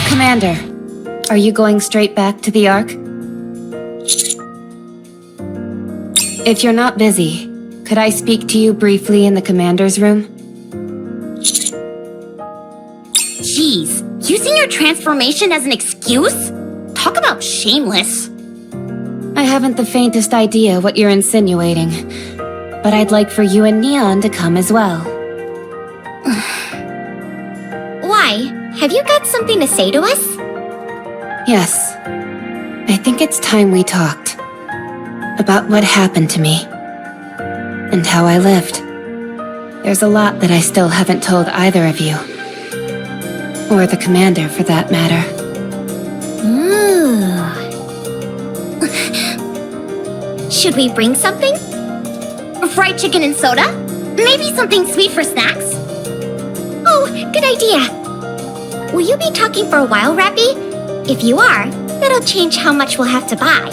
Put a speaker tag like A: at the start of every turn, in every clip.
A: Commander, are you going straight back to the Ark? If you're not busy, could I speak to you briefly in the Commander's room?
B: Jeez, using your transformation as an excuse? Talk about shameless.
A: I haven't the faintest idea what you're insinuating, but I'd like for you and Neon to come as well.
B: Why? Have you got something to say to us?
A: Yes. I think it's time we talked. About what happened to me. And how I lived. There's a lot that I still haven't told either of you. Or the Commander, for that matter.
B: Ooh. Should we bring something? Fried chicken and soda? Maybe something sweet for snacks? Oh, good idea. Will you be talking for a while, Rapi? If you are, that'll change how much we'll have to buy.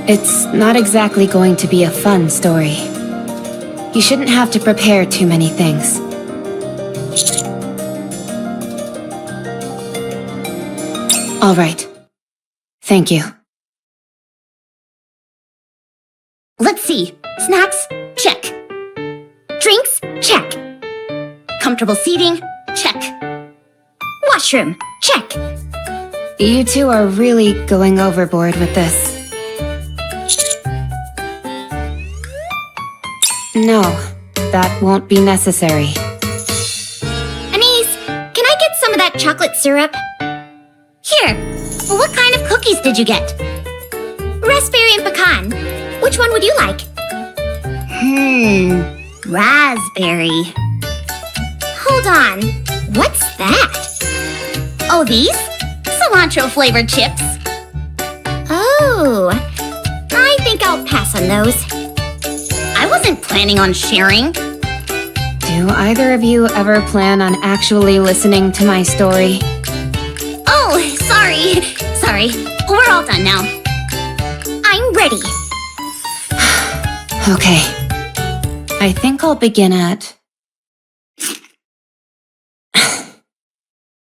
A: It's not exactly going to be a fun story. You shouldn't have to prepare too many things. All right. Thank you.
B: Let's see. Snacks? Check. Drinks? Check. Comfortable seating? Check. Washroom? Check.
A: You two are really going overboard with this. No, that won't be necessary.
B: Anise, can I get some of that chocolate syrup? Here, what kind of cookies did you get? Raspberry and pecan. Which one would you like? Raspberry. Hold on, what's that? Oh, these? Cilantro-flavored chips. Oh, I think I'll pass on those. I wasn't planning on sharing.
A: Do either of you ever plan on actually listening to my story?
B: Oh, sorry. Sorry, we're all done now. I'm ready.
A: Okay. I think I'll begin at...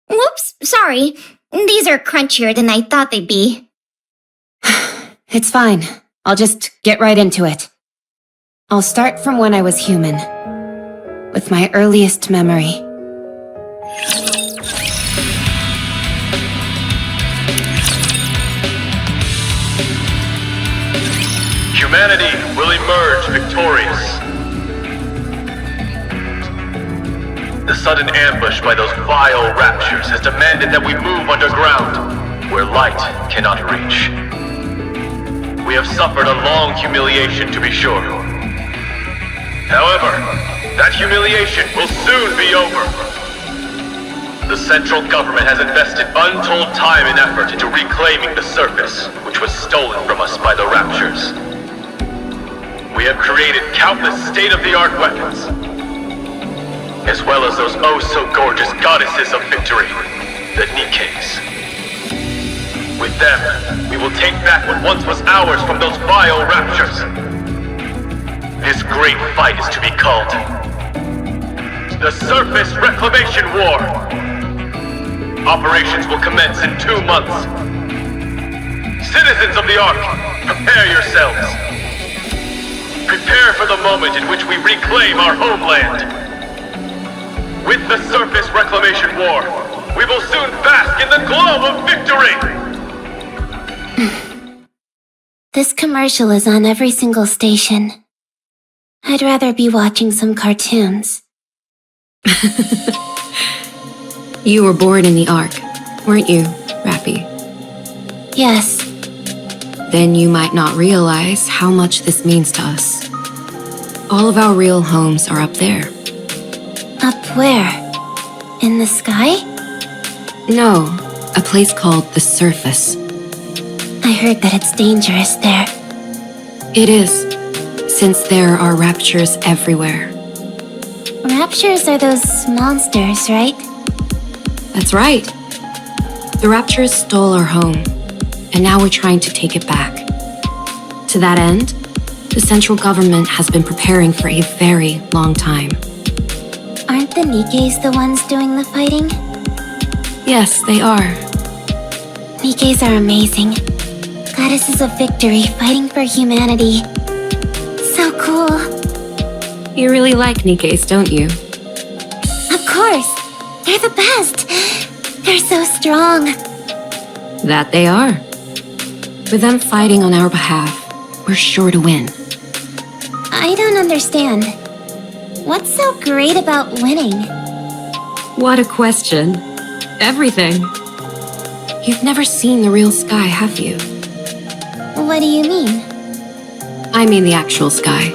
B: Whoops, sorry. These are crunchier than I thought they'd be.
A: It's fine. I'll just get right into it. I'll start from when I was human. With my earliest memory.
C: Humanity will emerge victorious. The sudden ambush by those vile raptures has demanded that we move underground, where light cannot reach. We have suffered a long humiliation, to be sure. However, that humiliation will soon be over. The central government has invested untold time and effort into reclaiming the surface, which was stolen from us by the raptures. We have created countless state-of-the-art weapons, as well as those oh-so-gorgeous goddesses of victory, the Nikkes. With them, we will take back what once was ours from those vile raptures. This great fight is to be called the Surface Reclamation War. Operations will commence in 2 months. Citizens of the Ark, prepare yourselves. Prepare for the moment in which we reclaim our homeland. With the Surface Reclamation War, we will soon bask in the glow of victory!
B: This commercial is on every single station. I'd rather be watching some cartoons.
D: You were born in the Ark, weren't you, Rapi?
B: Yes.
D: Then you might not realize how much this means to us. All of our real homes are up there.
B: Up where? In the sky?
D: No, a place called the Surface.
B: I heard that it's dangerous there.
D: It is. since there are raptures everywhere.
B: Raptures are those monsters, right?
D: That's right. The raptures stole our home, and now we're trying to take it back. To that end, the central government has been preparing for a very long time.
B: Aren't the Nikkes the ones doing the fighting?
D: Yes, they are.
B: Nikkes are amazing. Goddesses of victory fighting for humanity. So cool.
D: You really like Nikkes, don't you?
B: Of course. They're the best. They're so strong.
D: That they are. With them fighting on our behalf, we're sure to win.
B: I don't understand. What's so great about winning?
D: What a question. Everything. You've never seen the real sky, have you?
B: What do you mean?
D: I mean the actual sky,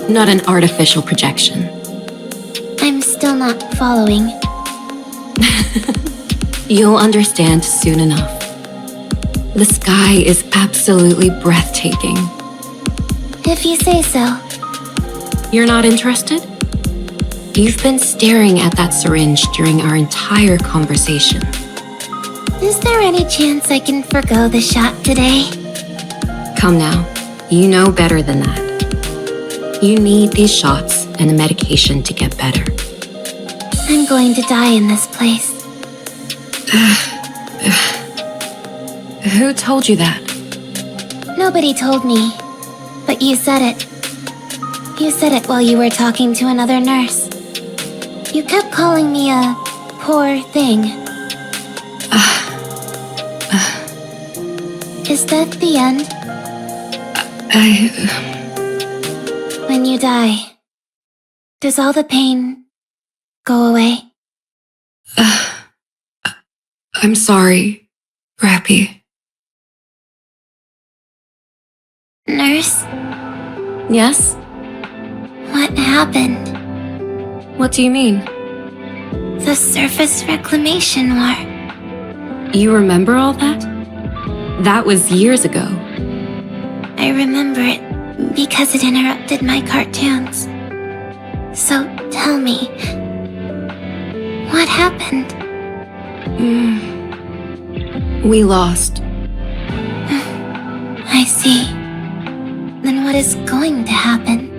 D: not an artificial projection.
B: I'm still not following.
D: You'll understand soon enough. The sky is absolutely breathtaking.
B: If you say so.
D: You're not interested? You've been staring at that syringe during our entire conversation.
B: Is there any chance I can forgo the shot today?
D: Come now, you know better than that. You need these shots and the medication to get better.
B: I'm going to die in this place.
D: Who told you that?
B: Nobody told me, but you said it. You said it while you were talking to another nurse. You kept calling me a poor thing. Is that the end? When you die, does all the pain go away?
D: I'm sorry, Rapi.
B: Nurse,
D: Yes?
B: what happened?
D: What do you mean?
B: The surface reclamation war.
D: You remember all that? That was years ago.
B: I remember it because it interrupted my cartoons. So tell me, what happened?
D: We lost.
B: I see. Then what is going to happen?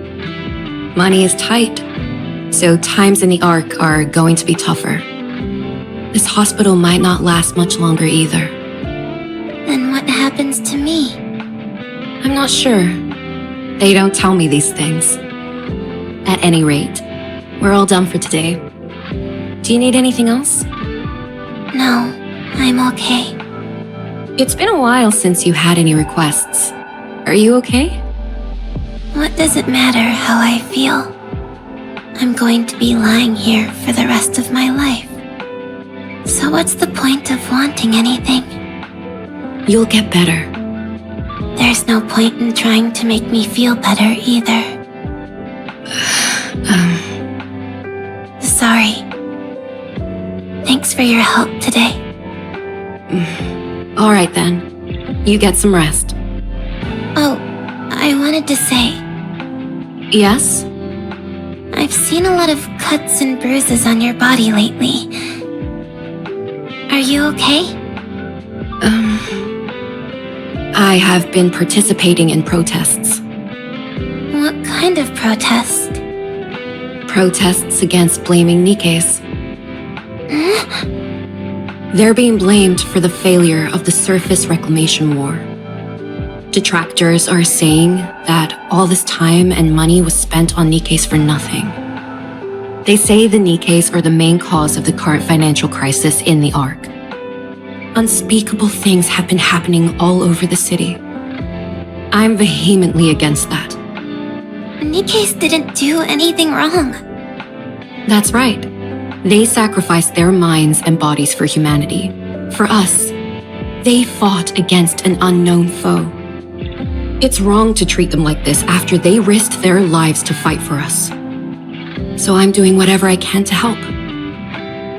D: Money is tight, so times in the Ark are going to be tougher. This hospital might not last much longer either.
B: Then what happens to me?
D: I'm not sure. They don't tell me these things. At any rate, we're all done for today. Do you need anything else?
B: No, I'm okay.
D: It's been a while since you had any requests. Are you okay?
B: What does it matter how I feel? I'm going to be lying here for the rest of my life. So what's the point of wanting anything?
D: You'll get better.
B: There's no point in trying to make me feel better either. Sorry. Thanks for your help today.
D: All right then. You get some rest.
B: Oh, I wanted to say,
D: Yes?
B: I've seen a lot of cuts and bruises on your body lately. Are you okay?
D: I have been participating in protests.
B: What kind of protest?
D: Protests against blaming Nikkes. They're being blamed for the failure of the surface reclamation war. Detractors are saying that all this time and money was spent on Nikkes for nothing. They say the Nikkes are the main cause of the current financial crisis in the Ark. Unspeakable things have been happening all over the city. I'm vehemently against that.
B: Nikkes didn't do anything wrong.
D: That's right. They sacrificed their minds and bodies for humanity. For us. They fought against an unknown foe. It's wrong to treat them like this after they risked their lives to fight for us. So I'm doing whatever I can to help.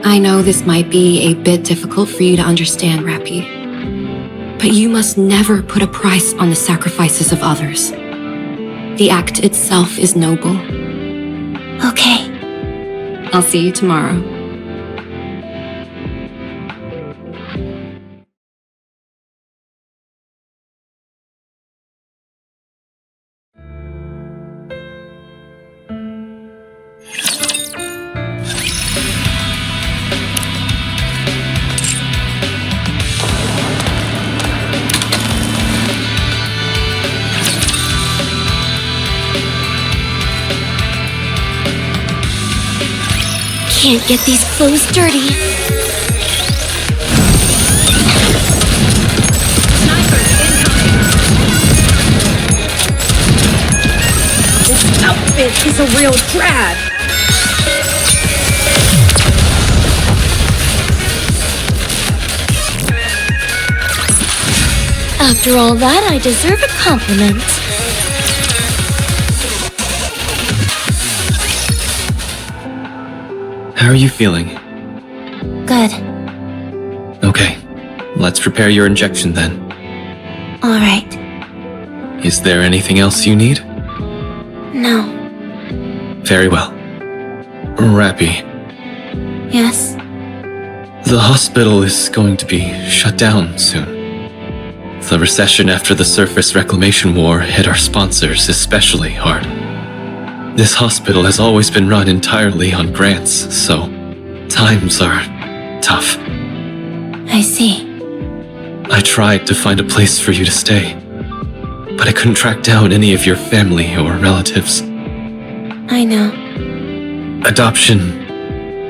D: I know this might be a bit difficult for you to understand, Rapi. But you must never put a price on the sacrifices of others. The act itself is noble.
A: Okay.
D: I'll see you tomorrow.
B: Can't get these clothes dirty.
E: This outfit is a real drag.
B: After all that, I deserve a compliment.
F: How are you feeling?
A: Good.
F: Okay, let's prepare your injection then.
A: All right.
F: Is there anything else you need?
A: No.
F: Very well. Rapi,
A: Yes?
F: the hospital is going to be shut down soon. The recession after the surface reclamation war hit our sponsors especially hard. This hospital has always been run entirely on grants, so times are tough.
A: I see.
F: I tried to find a place for you to stay, but I couldn't track down any of your family or relatives.
A: I know.
F: Adoption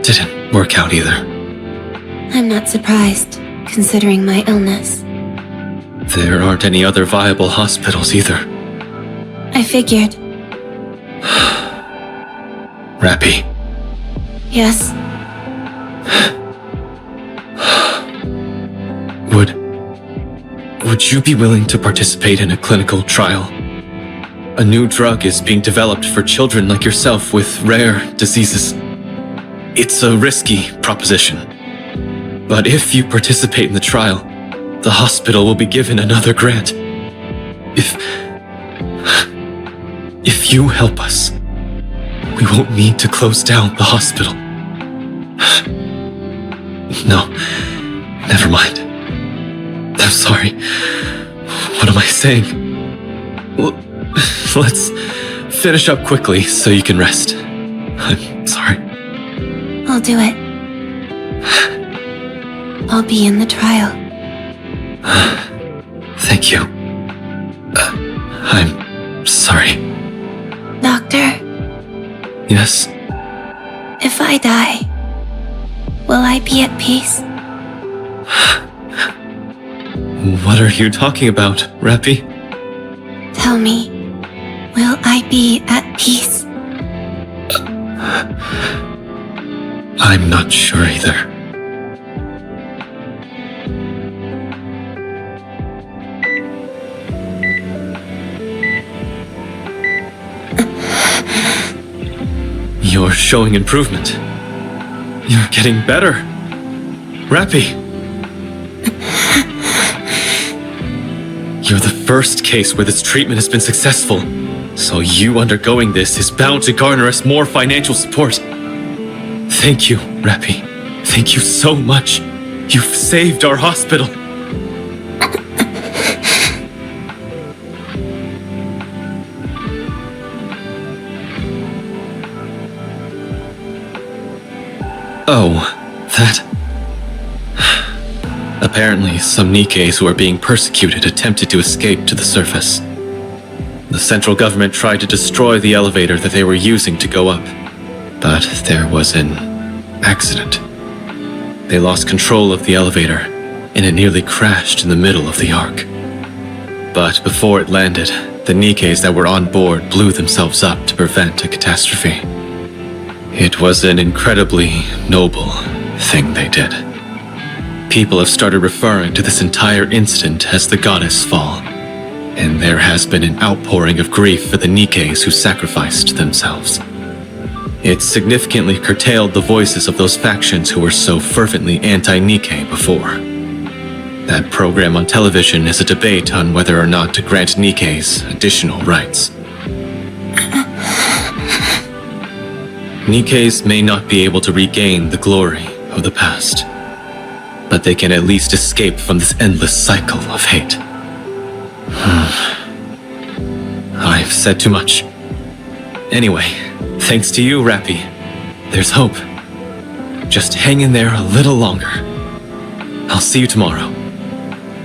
F: didn't work out either.
A: I'm not surprised, considering my illness.
F: There aren't any other viable hospitals either.
A: I figured.
F: Rapi,
A: Yes?
F: would you be willing to participate in a clinical trial? A new drug is being developed for children like yourself with rare diseases. It's a risky proposition. But if you participate in the trial, the hospital will be given another grant. If you help us, we won't need to close down the hospital. No, never mind. I'm sorry. What am I saying? Let's finish up quickly so you can rest. I'm sorry.
A: I'll do it. I'll be in the trial.
F: Thank you. I'm sorry.
A: Doctor,
F: Yes?
A: if I die, will I be at peace?
F: What are you talking about, Rapi?
A: Tell me, will I be at peace?
F: I'm not sure either. You're showing improvement. You're getting better. Rapi! You're the first case where this treatment has been successful, so you undergoing this is bound to garner us more financial support. Thank you, Rapi. Thank you so much. You've saved our hospital. Oh, that... Apparently, some Nikkes who are being persecuted attempted to escape to the surface. The central government tried to destroy the elevator that they were using to go up, but there was an accident. They lost control of the elevator, and it nearly crashed in the middle of the arc. But before it landed, the Nikkes that were on board blew themselves up to prevent a catastrophe. It was an incredibly noble thing they did. People have started referring to this entire incident as the Goddess Fall, and there has been an outpouring of grief for the Nikkes who sacrificed themselves. It significantly curtailed the voices of those factions who were so fervently anti-Nikke before. That program on television is a debate on whether or not to grant Nikkes additional rights. Nikkes may not be able to regain the glory of the past, but they can at least escape from this endless cycle of hate. I've said too much. Anyway, thanks to you, Rapi, there's hope. Just hang in there a little longer. I'll see you tomorrow.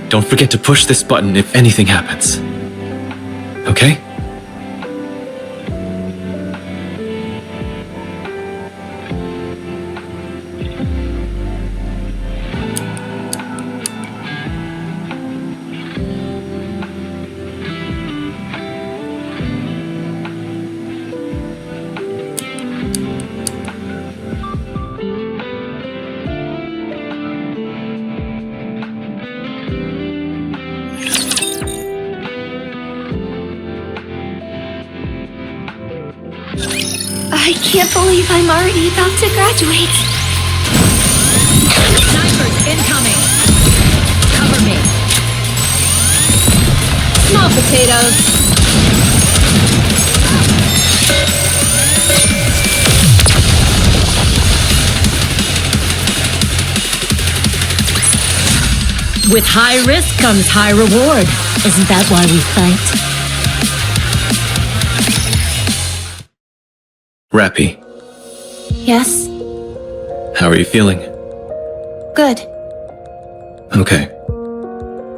F: Don't forget to push this button if anything happens. Okay?
B: I can't believe I'm already about to graduate.
E: Snipers incoming! Cover me. Small potatoes. With high risk comes high reward. Isn't that why we fight?
F: Rapi,
A: Yes?
F: how are you feeling?
A: Good.
F: Okay.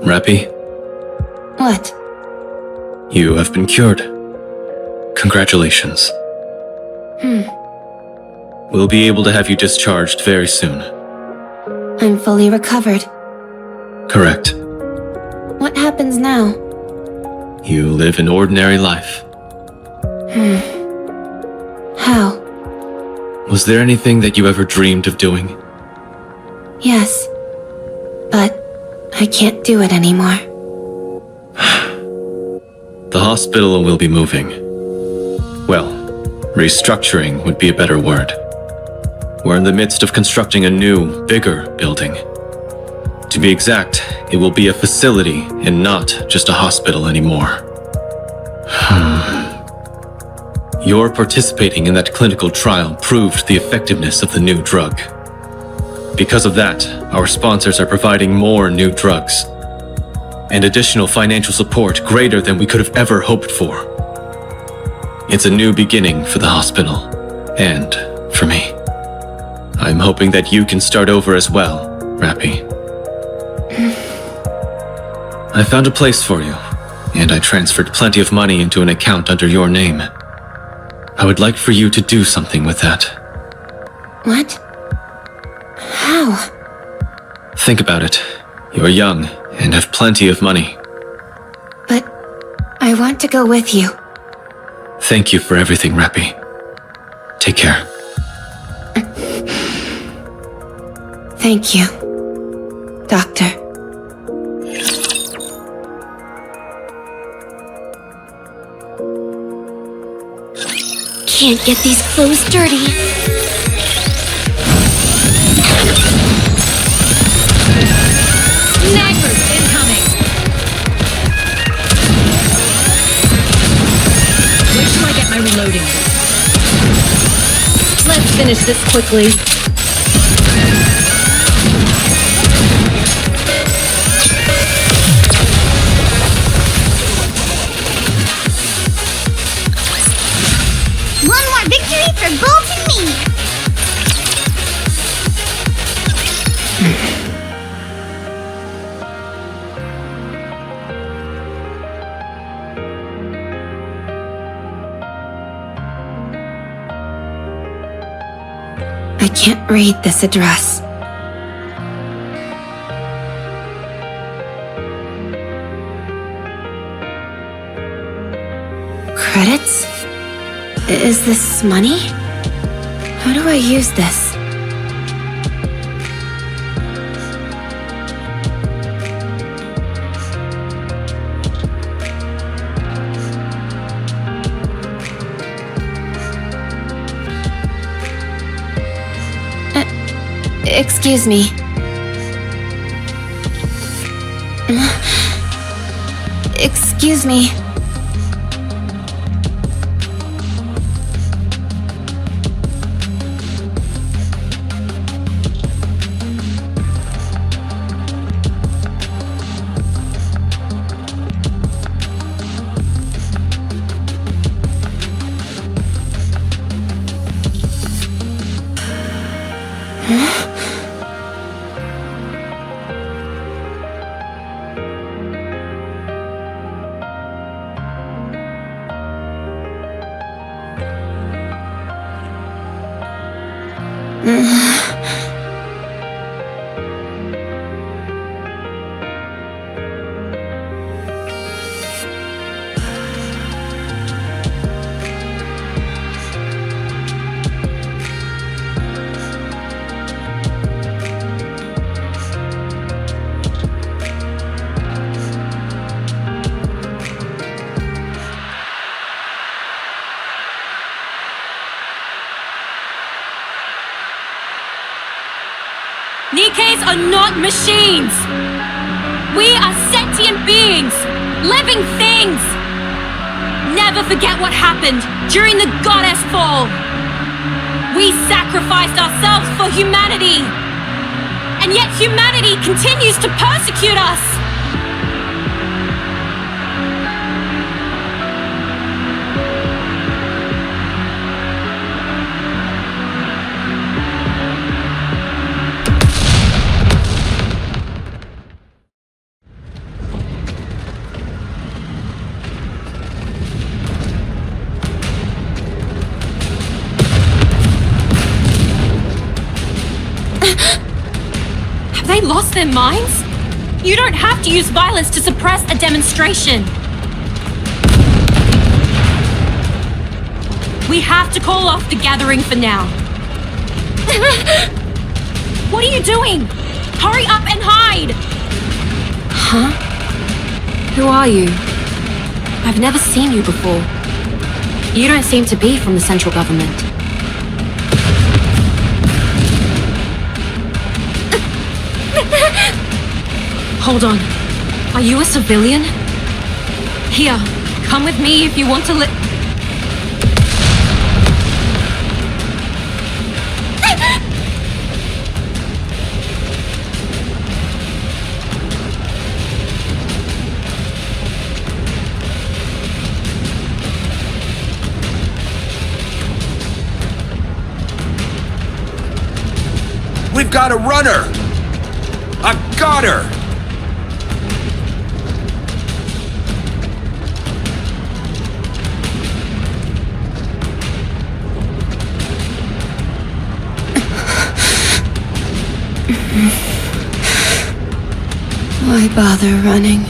F: Rapi,
A: What?
F: you have been cured. Congratulations. We'll be able to have you discharged very soon.
A: I'm fully recovered.
F: Correct.
A: What happens now?
F: You live an ordinary life.
A: How?
F: Was there anything that you ever dreamed of doing?
A: Yes. But I can't do it anymore.
F: The hospital will be moving. Well, restructuring would be a better word. We're in the midst of constructing a new, bigger building. To be exact, it will be a facility and not just a hospital anymore. Your participating in that clinical trial proved the effectiveness of the new drug. Because of that, our sponsors are providing more new drugs and additional financial support greater than we could have ever hoped for. It's a new beginning for the hospital and for me. I'm hoping that you can start over as well, Rapi. I found a place for you, and I transferred plenty of money into an account under your name. I would like for you to do something with that.
A: What? How?
F: Think about it. You're young and have plenty of money.
A: But I want to go with you.
F: Thank you for everything, Rapi. Take care.
A: Thank you, Doctor.
B: Can't get these clothes dirty.
E: Snipers incoming! Wait till I get my reloading. Let's finish this quickly.
B: One more victory for Bolt and me.
A: I can't read this address. Credits? Is this money? How do I use this? Excuse me. Excuse me.
D: Nikkes are not machines! We are sentient beings! Living things! Never forget what happened during the goddess fall! We sacrificed ourselves for humanity! And yet humanity continues to persecute us! Have they lost their minds? You don't have to use violence to suppress a demonstration. We have to call off the gathering for now. What are you doing? Hurry up and hide! Huh? Who are you? I've never seen you before. You don't seem to be from the central government. Hold on. Are you a civilian? Here, come with me if you want to
G: We've got a runner! I've got her!
A: Why bother running?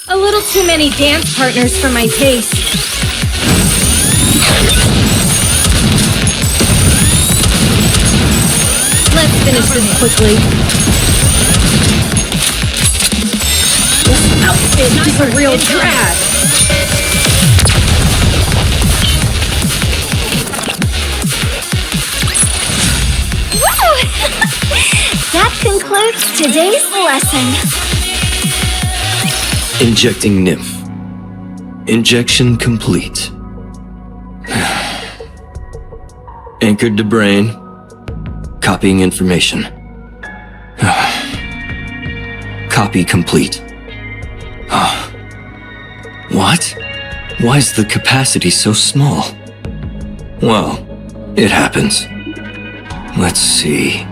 E: A little too many dance partners for my taste. Let's finish this quickly. This outfit is a real drag.
B: That concludes today's lesson.
H: Injecting nymph. Injection complete. Anchored to brain. Copying information. Copy complete. What? Why is the capacity so small? Well, it happens. Let's see.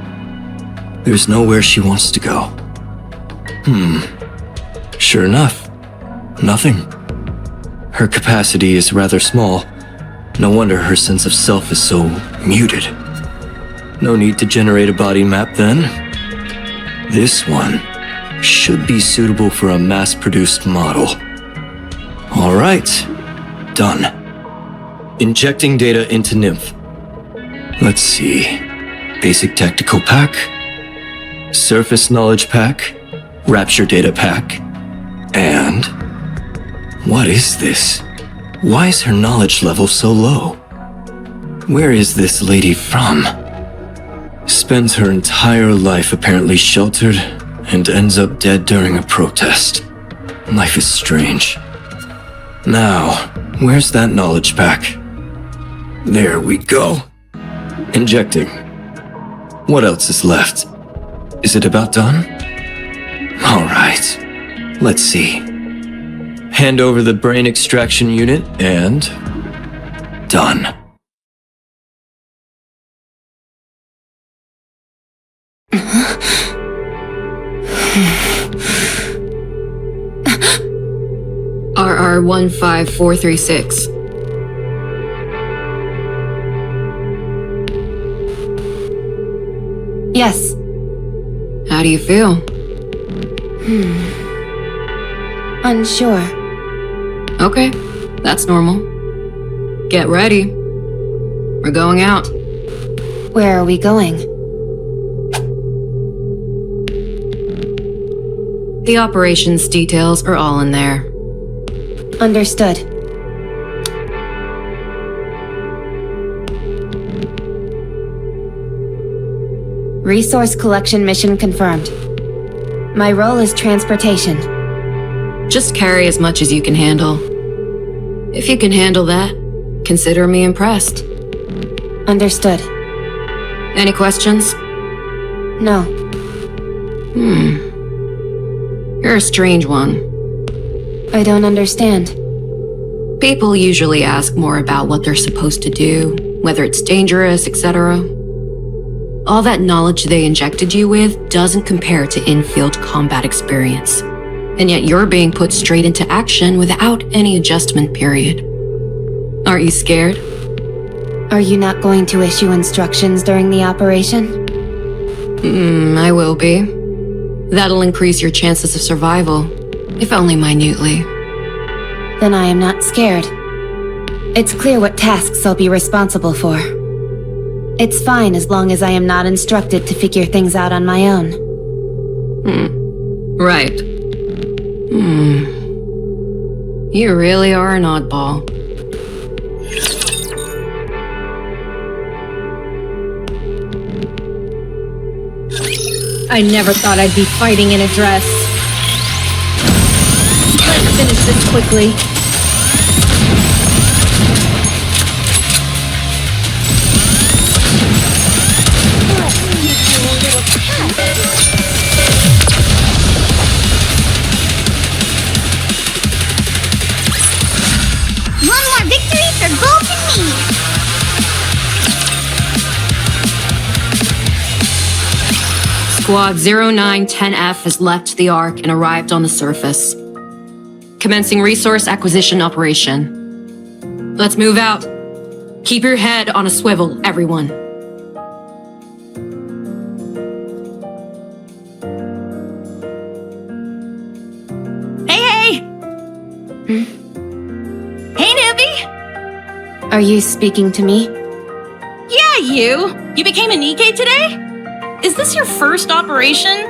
H: There's nowhere she wants to go. Sure enough, nothing. Her capacity is rather small. No wonder her sense of self is so muted. No need to generate a body map then. This one should be suitable for a mass-produced model. All right, done. Injecting data into Nymph. Let's see. Basic tactical pack, surface knowledge pack, rapture data pack, and... what is this? Why is her knowledge level so low? Where is this lady from? Spends her entire life apparently sheltered and ends up dead during a protest. Life is strange. Now, where's that knowledge pack? There we go. Injecting. What else is left? Is it about done? All right. Let's see. Hand over the brain extraction unit and... done.
D: RR15436.
A: Yes.
D: How do you feel?
A: Unsure.
D: Okay, that's normal. Get ready. We're going out.
A: Where are we going?
D: The operations details are all in there.
A: Understood. Resource collection mission confirmed. My role is transportation.
D: Just carry as much as you can handle. If you can handle that, consider me impressed.
A: Understood.
D: Any questions?
A: No.
D: You're a strange one.
A: I don't understand.
D: People usually ask more about what they're supposed to do, whether it's dangerous, etc. All that knowledge they injected you with doesn't compare to in-field combat experience. And yet you're being put straight into action without any adjustment period. Aren't you scared?
A: Are you not going to issue instructions during the operation?
D: I will be. That'll increase your chances of survival, if only minutely.
A: Then I am not scared. It's clear what tasks I'll be responsible for. It's fine as long as I am not instructed to figure things out on my own.
D: Right. You really are an oddball.
E: I never thought I'd be fighting in a dress. Let's finish this quickly.
B: One more victory for Golden Me!
D: Squad 0910F has left the Ark and arrived on the surface. Commencing resource acquisition operation. Let's move out. Keep your head on a swivel, everyone.
I: Hey! Hey, newbie!
A: Are you speaking to me?
I: Yeah, you! You became a Nikke today? Is this your first operation?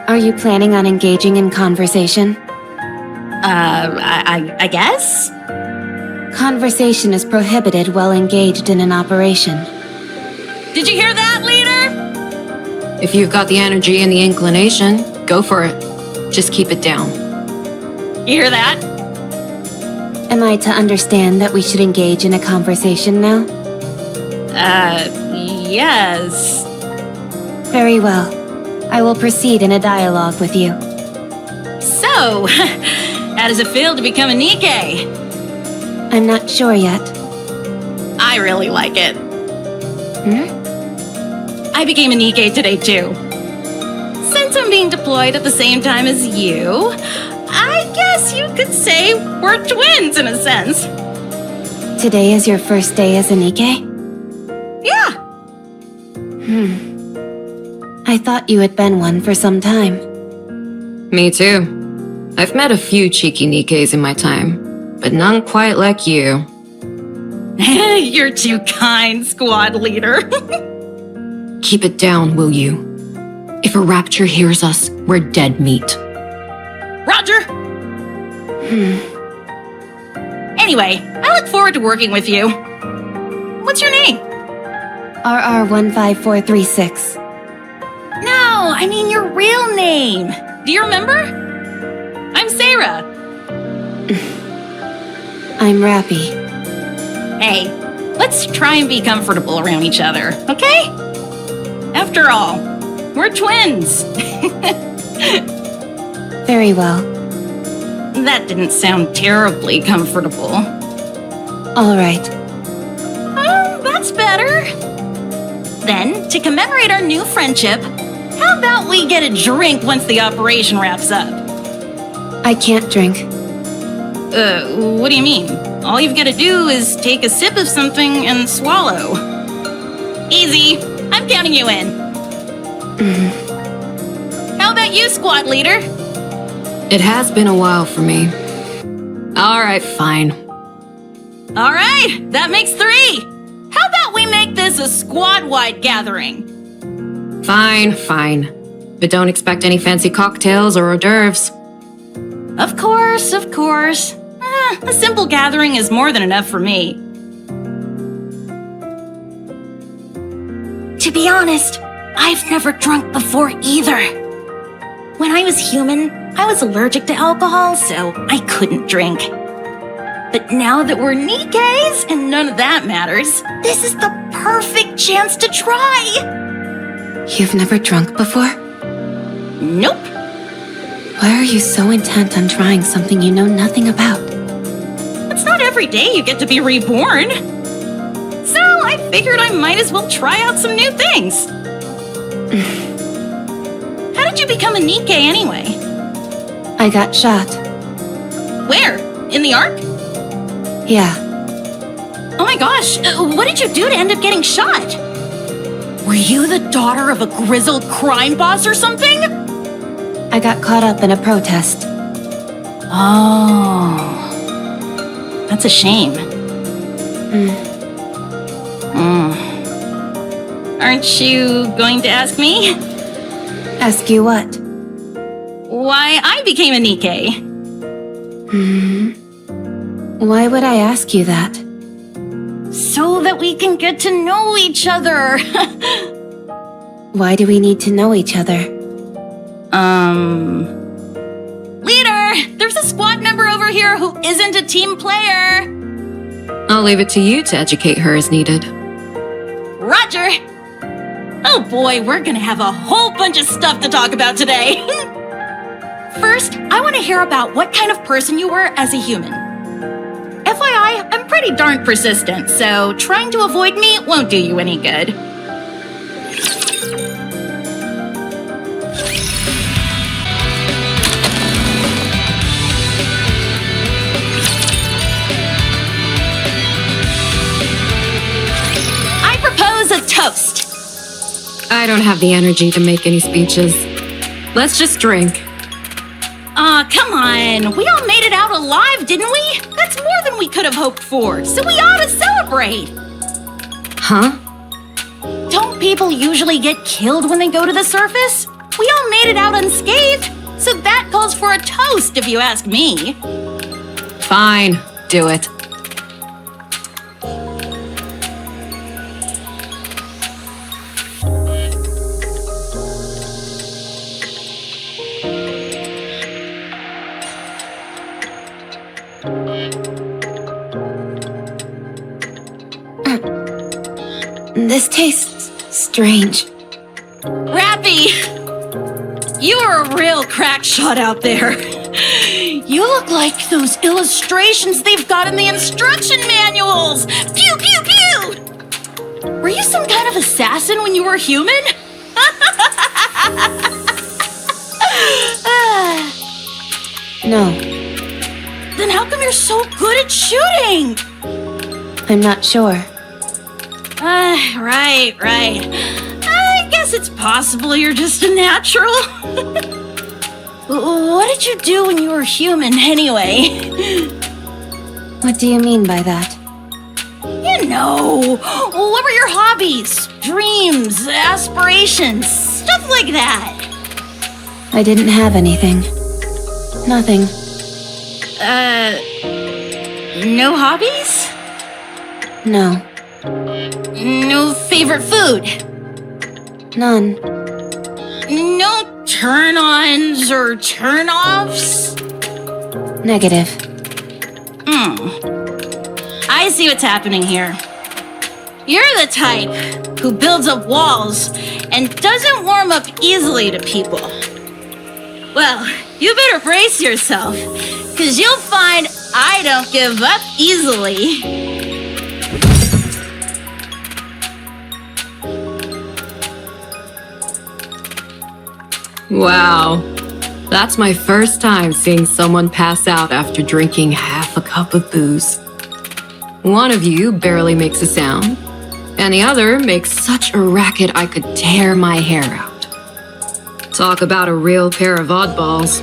A: Are you planning on engaging in conversation?
I: I guess?
A: Conversation is prohibited while engaged in an operation.
I: Did you hear that, leader?
D: If you've got the energy and the inclination, go for it. Just keep it down.
I: You hear that?
A: Am I to understand that we should engage in a conversation now?
I: Yes.
A: Very well. I will proceed in a dialogue with you.
I: So, how does it feel to become a Nikke?
A: I'm not sure yet.
I: I really like it. I became a Nikke today, too. Since I'm being deployed at the same time as you, I guess you could say we're twins in a sense.
A: Today is your first day as a Nikke?
I: Yeah.
A: I thought you had been one for some time.
D: Me too. I've met a few cheeky Nikkes in my time, but none quite like you.
I: You're too kind, squad leader.
D: Keep it down, will you? If a rapture hears us, we're dead meat.
I: Roger! Anyway, I look forward to working with you. What's your name?
A: RR15436.
I: No, I mean your real name. Do you remember? I'm Sarah.
A: I'm Rapi.
I: Hey, let's try and be comfortable around each other, okay? After all, we're twins.
A: Very well.
I: That didn't sound terribly comfortable.
A: All right.
I: That's better. Then, to commemorate our new friendship, How about we get a drink once the operation wraps up?
A: I can't drink.
I: What do you mean? All you've got to do is take a sip of something and swallow. Easy. I'm counting you in. How about you, squad leader?
D: It has been a while for me. Alright, fine.
I: Alright, that makes 3. How about we make this a squad-wide gathering?
D: Fine. But don't expect any fancy cocktails or hors d'oeuvres.
I: Of course. A simple gathering is more than enough for me. To be honest, I've never drunk before either. When I was human, I was allergic to alcohol, so I couldn't drink. But now that we're Nikkes and none of that matters, this is the perfect chance to try.
A: You've never drunk before?
I: Nope.
A: Why are you so intent on trying something you know nothing about?
I: It's not every day you get to be reborn. So I figured I might as well try out some new things. How did you become a Nikke anyway?
A: I got shot.
I: Where? In the Ark?
A: Yeah.
I: Oh my gosh, what did you do to end up getting shot? Were you the daughter of a grizzled crime boss or something?
A: I got caught up in a protest.
I: Oh. That's a shame. Aren't you going to ask me?
A: Ask you what?
I: Why I became a Nikke.
A: Why would I ask you that?
I: So that we can get to know each other.
A: Why do we need to know each other?
I: Leader, there's a squad member over here who isn't a team player.
D: I'll leave it to you to educate her as needed.
I: Roger. Oh boy, we're gonna have a whole bunch of stuff to talk about today. First, I want to hear about what kind of person you were as a human. FYI, I'm pretty darn persistent, so trying to avoid me won't do you any good. I propose a toast.
D: I don't have the energy to make any speeches. Let's just drink.
I: Aw, come on. We all made it out alive, didn't we? That's more than we could have hoped for, so we ought to celebrate.
D: Huh?
I: Don't people usually get killed when they go to the surface? We all made it out unscathed, so that calls for a toast if you ask me.
D: Fine, do it.
A: This tastes strange.
I: Rapi! You are a real crack shot out there. You look like those illustrations they've got in the instruction manuals. Pew, pew, pew! Were you some kind of assassin when you were human?
A: No,
I: Then how come you're so good at shooting?
A: I'm not sure.
I: Right. I guess it's possible you're just a natural. What did you do when you were human, anyway?
A: What do you mean by that?
I: You know, what were your hobbies, dreams, aspirations, stuff like that?
A: I didn't have anything. Nothing.
I: No hobbies?
A: No.
I: No favorite food?
A: None.
I: No turn-ons or turn-offs?
A: Negative.
I: I see what's happening here. You're the type who builds up walls and doesn't warm up easily to people. Well, you better brace yourself, because you'll find I don't give up easily.
D: Wow. That's my first time seeing someone pass out after drinking half a cup of booze. One of you barely makes a sound, and the other makes such a racket I could tear my hair out. Talk about a real pair of oddballs.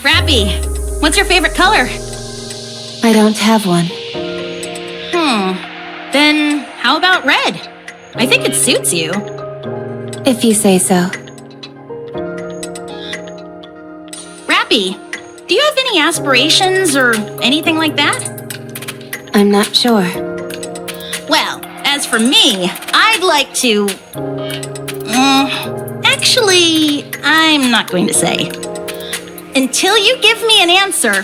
I: Rapi, what's your favorite color?
A: I don't have one.
I: Then how about red? I think it suits you.
A: If you say so.
I: Rapi, do you have any aspirations or anything like that?
A: I'm not sure.
I: Well, as for me, I'd like to... actually, I'm not going to say. Until you give me an answer,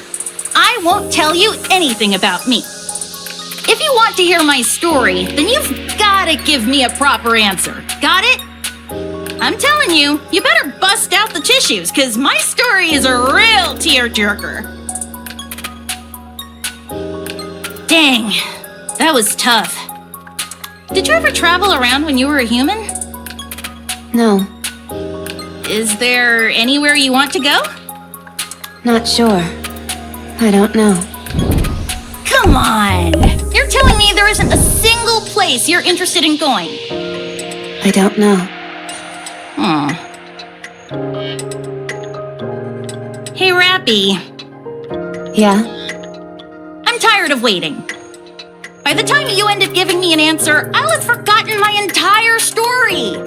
I: I won't tell you anything about me. If you want to hear my story, then you've gotta give me a proper answer. Got it? I'm telling you, you better bust out the tissues, cause my story is a real tearjerker. Dang, that was tough. Did you ever travel around when you were a human?
A: No,
I: Is there anywhere you want to go?
A: not sure. I don't know.
I: Come on! You're telling me there isn't a single place you're interested in going?
A: I don't know.
I: Hey, Rapi,
A: Yeah?
I: I'm tired of waiting. By the time you end up giving me an answer, I'll have forgotten my entire story.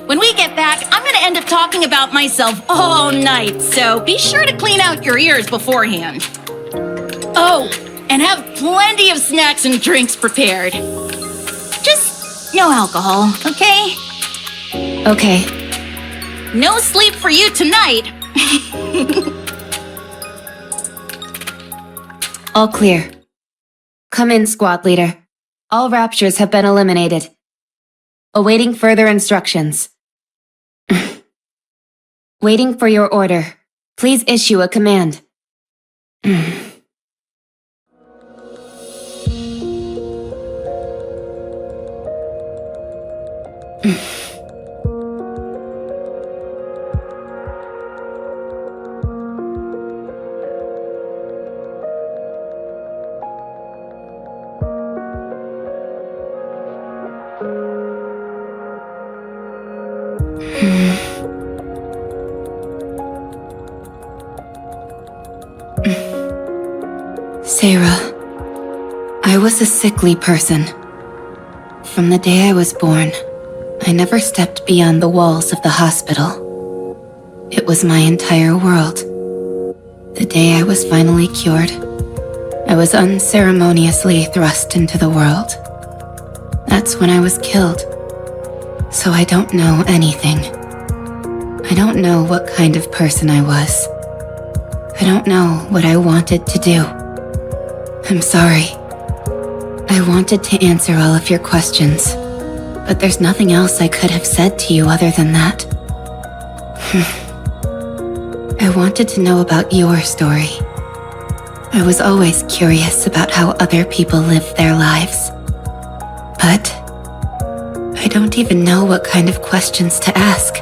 I: When we get back, I'm gonna end up talking about myself all night, so be sure to clean out your ears beforehand. Oh, and have plenty of snacks and drinks prepared. Just no alcohol, okay?
A: Okay.
I: No sleep for you tonight.
A: All clear. Come in, squad leader. All raptures have been eliminated. Awaiting further instructions. Waiting for your order. Please issue a command. Sarah, I was a sickly person. From the day I was born, I never stepped beyond the walls of the hospital. It was my entire world. The day I was finally cured, I was unceremoniously thrust into the world. That's when I was killed. So I don't know anything. I don't know what kind of person I was. I don't know what I wanted to do. I'm sorry. I wanted to answer all of your questions, but there's nothing else I could have said to you other than that. I wanted to know about your story. I was always curious about how other people live their lives. But I don't even know what kind of questions to ask.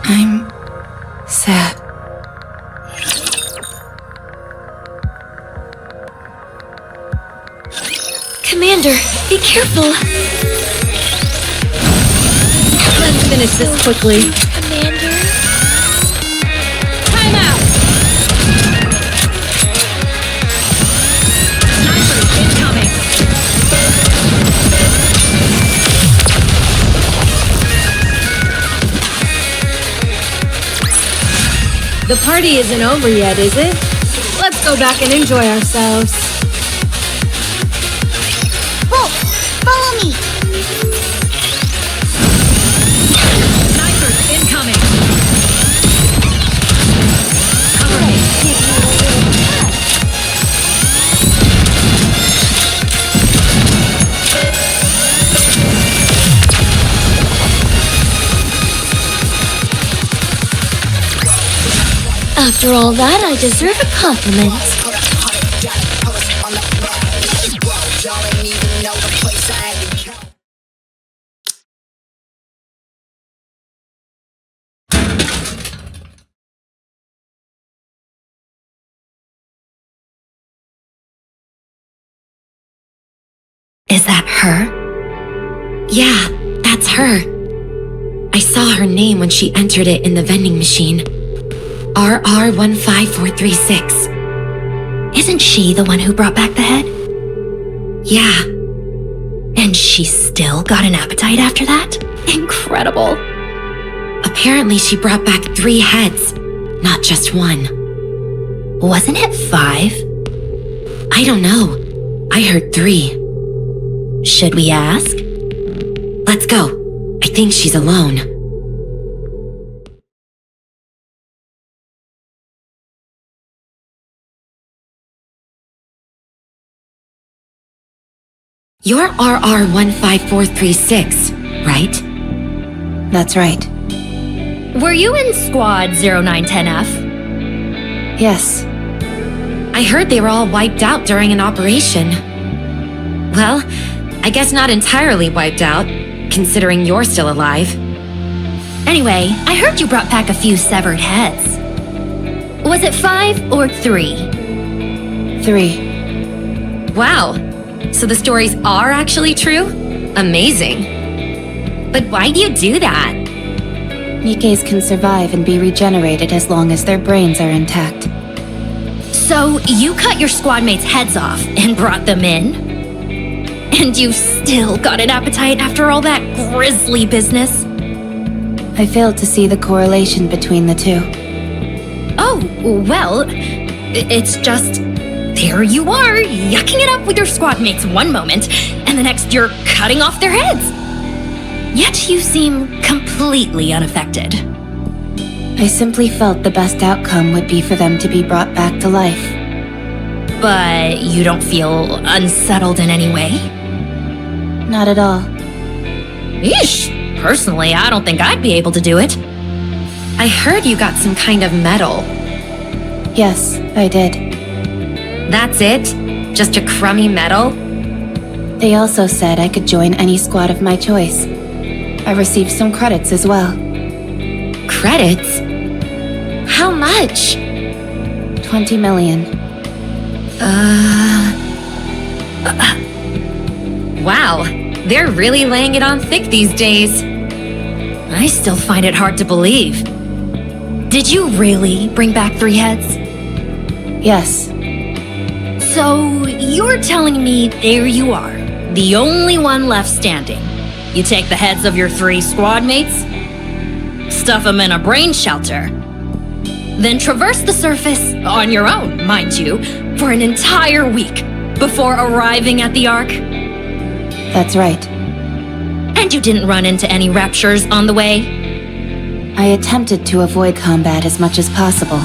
A: I'm sad.
B: Commander, be careful.
E: Let's finish this quickly.
B: Commander.
E: Time out! Snipers incoming! The party isn't over yet, is it? Let's go back and enjoy ourselves.
B: Whoa! Follow me!
E: Snipers incoming! Cover me.
B: After all that, I deserve a compliment.
D: Her? Yeah, that's her. I saw her name when she entered it in the vending machine. RR15436.
B: Isn't she the one who brought back the head?
D: Yeah.
B: And she still got an appetite after that? Incredible.
D: Apparently she brought back 3 heads, not just one.
B: Wasn't it 5?
D: I don't know. I heard 3.
B: Should we ask?
D: Let's go. I think she's alone. You're RR15436, right?
A: That's right.
B: Were you in Squad 0910F?
A: Yes.
D: I heard they were all wiped out during an operation. Well, I guess not entirely wiped out, considering you're still alive.
B: Anyway, I heard you brought back a few severed heads. Was it 5 or 3?
A: 3.
D: Wow. So the stories are actually true? Amazing. But why'd you do that?
A: Nikkes can survive and be regenerated as long as their brains are intact.
B: So you cut your squad mates' heads off and brought them in? And you still got an appetite after all that grisly business?
A: I failed to see the correlation between the two.
B: Oh, well, it's just... There you are, yucking it up with your squad mates one moment, and the next you're cutting off their heads. Yet you seem completely unaffected.
A: I simply felt the best outcome would be for them to be brought back to life.
B: But you don't feel unsettled in any way?
A: Not at all.
B: Eesh, personally, I don't think I'd be able to do it.
D: I heard you got some kind of medal.
A: Yes, I did.
D: That's it? Just a crummy medal?
A: They also said I could join any squad of my choice. I received some credits as well.
D: Credits? How much?
A: 20 million.
D: Wow, they're really laying it on thick these days.
B: I still find it hard to believe. Did you really bring back 3 heads?
A: Yes.
B: So, you're telling me there you are, the only one left standing. You take the heads of your 3 squad mates, stuff them in a brain shelter, then traverse the surface, on your own, mind you, for an entire week before arriving at the Ark?
A: That's right.
B: And you didn't run into any raptures on the way?
A: I attempted to avoid combat as much as possible,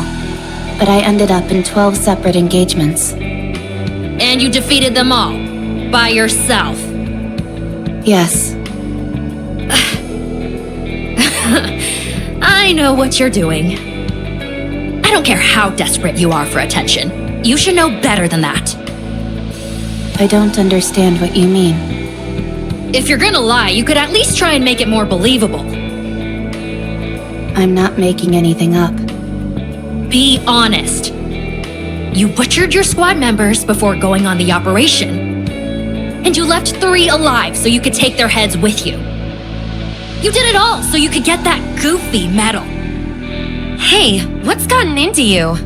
A: but I ended up in 12 separate engagements.
B: And you defeated them all, by yourself?
A: Yes.
B: I know what you're doing. I don't care how desperate you are for attention. You should know better than that.
A: I don't understand what you mean.
B: If you're gonna lie, you could at least try and make it more believable.
A: I'm not making anything up.
B: Be honest. You butchered your squad members before going on the operation. And you left 3 alive so you could take their heads with you. You did it all so you could get that goofy medal.
D: Hey, what's gotten into you?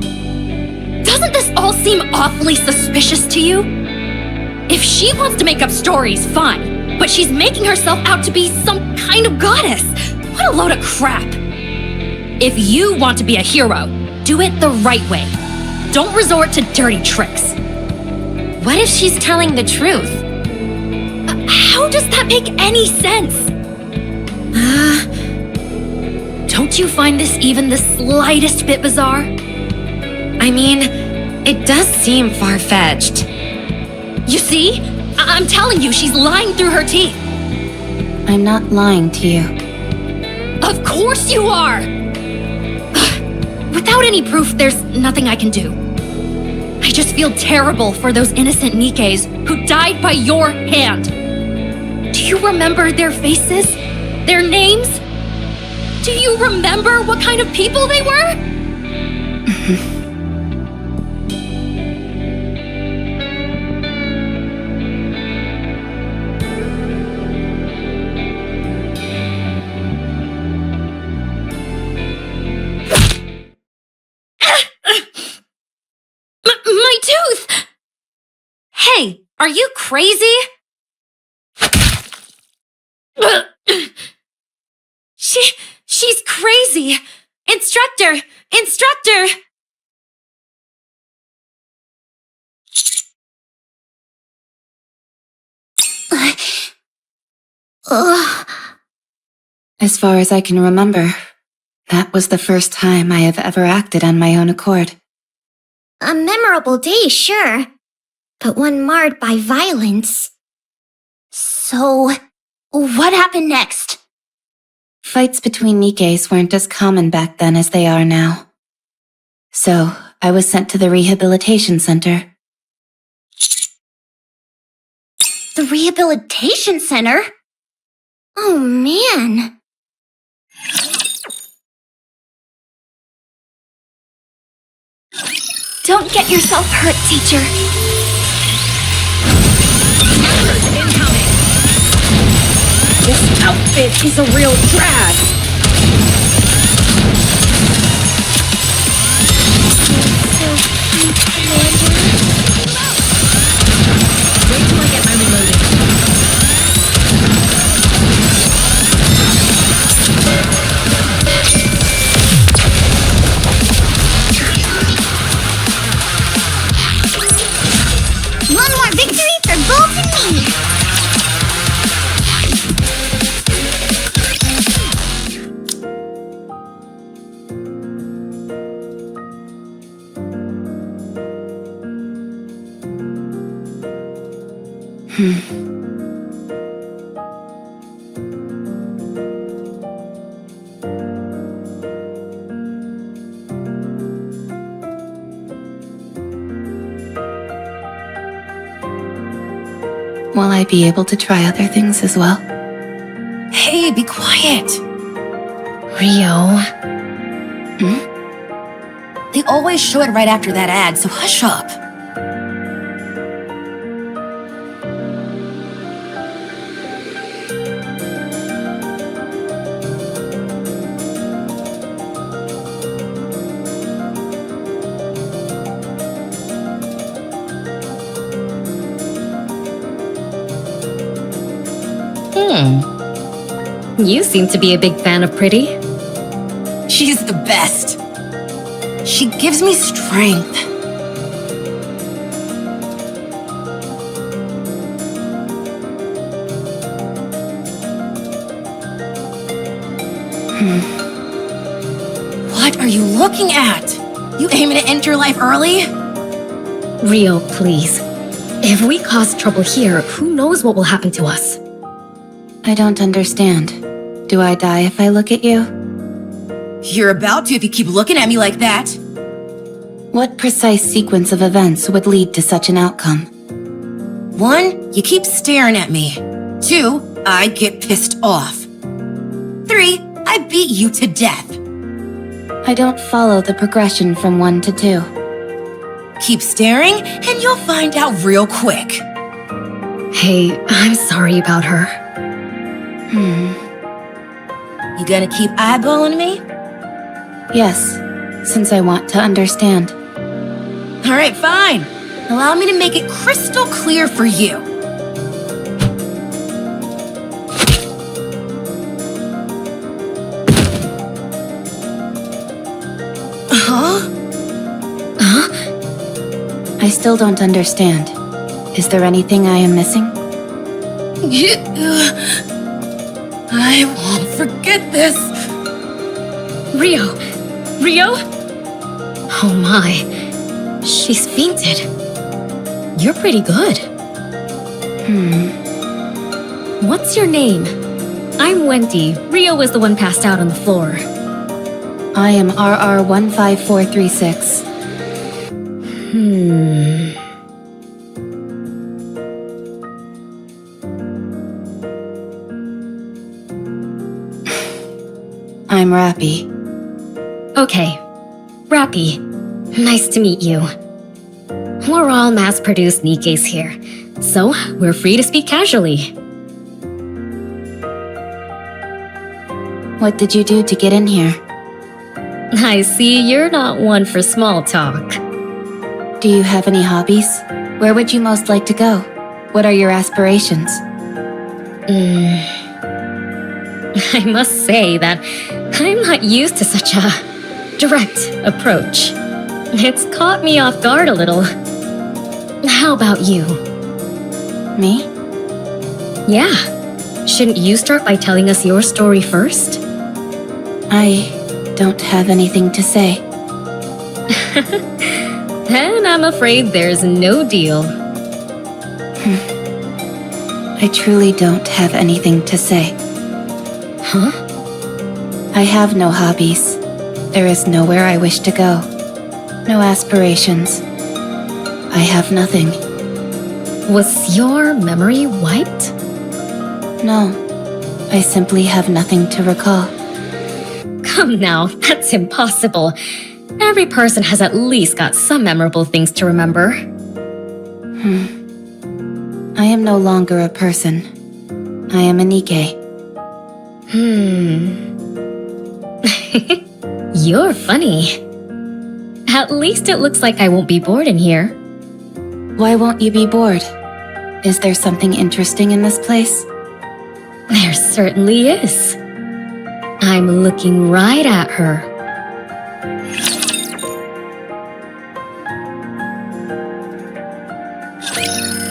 B: Doesn't this all seem awfully suspicious to you? If she wants to make up stories, fine. But she's making herself out to be some kind of goddess. What a load of crap. If you want to be a hero, do it the right way. Don't resort to dirty tricks.
D: What if she's telling the truth?
B: How does that make any sense? Don't you find this even the slightest bit bizarre?
D: I mean, it does seem far-fetched.
B: You see? I'm telling you, she's lying through her teeth.
A: I'm not lying to you.
B: Of course you are! Without any proof, there's nothing I can do. I just feel terrible for those innocent Nikkes who died by your hand. Do you remember their faces? Their names? Do you remember what kind of people they were?
E: Are you crazy? She's crazy! Instructor! Instructor!
A: As far as I can remember, that was the first time I have ever acted on my own accord.
B: A memorable day, sure. But one marred by violence. So, what happened next?
A: Fights between Nikkes weren't as common back then as they are now. So, I was sent to the rehabilitation center.
B: The rehabilitation center? Oh man. Don't get yourself hurt, teacher.
E: Incoming! This outfit is a real drag! Wait till I get my reloading.
B: One more victory for Bolt and me!
A: Will I be able to try other things as well?
E: Hey, be quiet! Rio. They always show it right after that ad, so hush up.
J: You seem to be a big fan of Pretty.
E: She's the best. She gives me strength. What are you looking at? You aiming to end your life early?
J: Rio, please. If we cause trouble here, who knows what will happen to us?
A: I don't understand. Do I die if I look at you?
E: You're about to if you keep looking at me like that.
A: What precise sequence of events would lead to such an outcome?
E: 1, you keep staring at me. 2, I get pissed off. 3, I beat you to death.
A: I don't follow the progression from 1 to 2.
E: Keep staring, and you'll find out real quick.
J: Hey, I'm sorry about her.
E: You gonna keep eyeballing me?
A: Yes, since I want to understand.
E: All right, fine. Allow me to make it crystal clear for you.
A: I still don't understand. Is there anything I am missing?
E: I won't forget this.
J: Rio! Rio? Oh my. She's fainted. You're pretty good. What's your name? I'm Wendy. Rio was the one passed out on the floor.
A: I am RR15436. I'm Rapi.
J: Okay. Rapi. Nice to meet you. We're all mass-produced Nikkes here, so we're free to speak casually.
A: What did you do to get in here?
J: I see you're not one for small talk.
A: Do you have any hobbies? Where would you most like to go? What are your aspirations?
J: I must say that I'm not used to such a direct approach. It's caught me off guard a little. How about you?
A: Me?
J: Yeah. Shouldn't you start by telling us your story first?
A: I don't have anything to say.
J: Then I'm afraid there's no deal.
A: I truly don't have anything to say.
J: Huh?
A: I have no hobbies. There is nowhere I wish to go. No aspirations. I have nothing.
J: Was your memory wiped?
A: No. I simply have nothing to recall.
J: Come now, that's impossible. Every person has at least got some memorable things to remember.
A: I am no longer a person. I am a Nikke.
J: You're funny. At least it looks like I won't be bored in here.
A: Why won't you be bored? Is there something interesting in this place?
J: There certainly is. I'm looking right at her.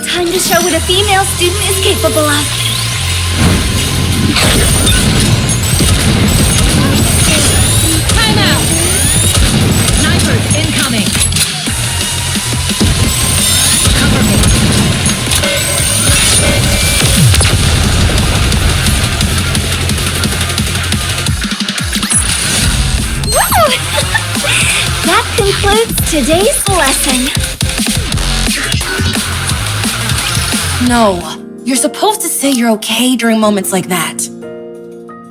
B: Time to show what a female student is capable of.
K: Time out! Snipers incoming! Cover me!
B: Woo! That concludes today's lesson.
E: No, you're supposed to say you're okay during moments like that.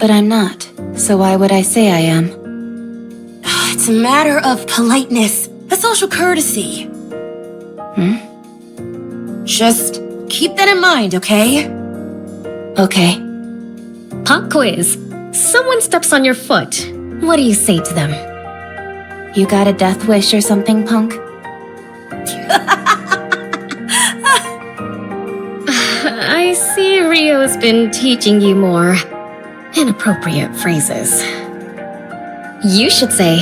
A: But I'm not, so why would I say I am?
E: It's a matter of politeness, a social courtesy. Just keep that in mind, okay?
A: Okay.
J: Pop quiz. Someone steps on your foot. What do you say to them?
A: You got a death wish or something, punk?
J: I see Rio's been teaching you more inappropriate phrases. You should say,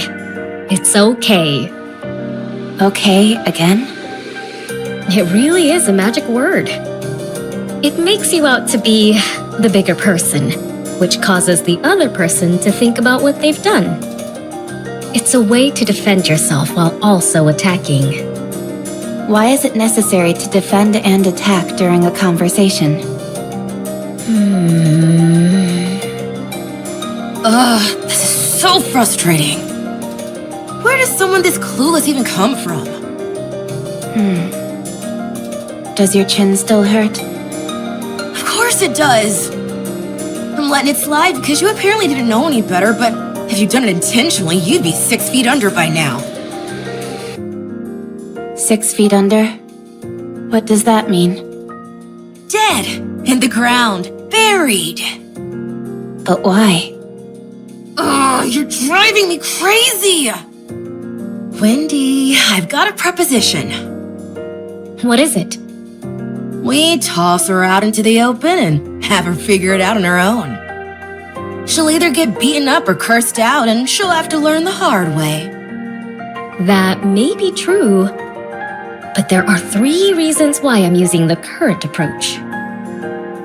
J: "It's okay."
A: Okay, again?
J: It really is a magic word. It makes you out to be the bigger person, which causes the other person to think about what they've done. It's a way to defend yourself while also attacking.
A: Why is it necessary to defend and attack during a conversation?
E: Ugh, this is so frustrating. Where does someone this clueless even come from?
A: Does your chin still hurt?
E: Of course it does. I'm letting it slide because you apparently didn't know any better, but if you'd done it intentionally, you'd be 6 feet under by now.
A: 6 feet under? What does that mean?
E: Dead. In the ground. Buried.
A: But why?
E: Ugh, you're driving me crazy! Wendy, I've got a proposition.
J: What is it?
E: We toss her out into the open and have her figure it out on her own. She'll either get beaten up or cursed out, and she'll have to learn the hard way.
J: That may be true, but there are 3 reasons why I'm using the current approach.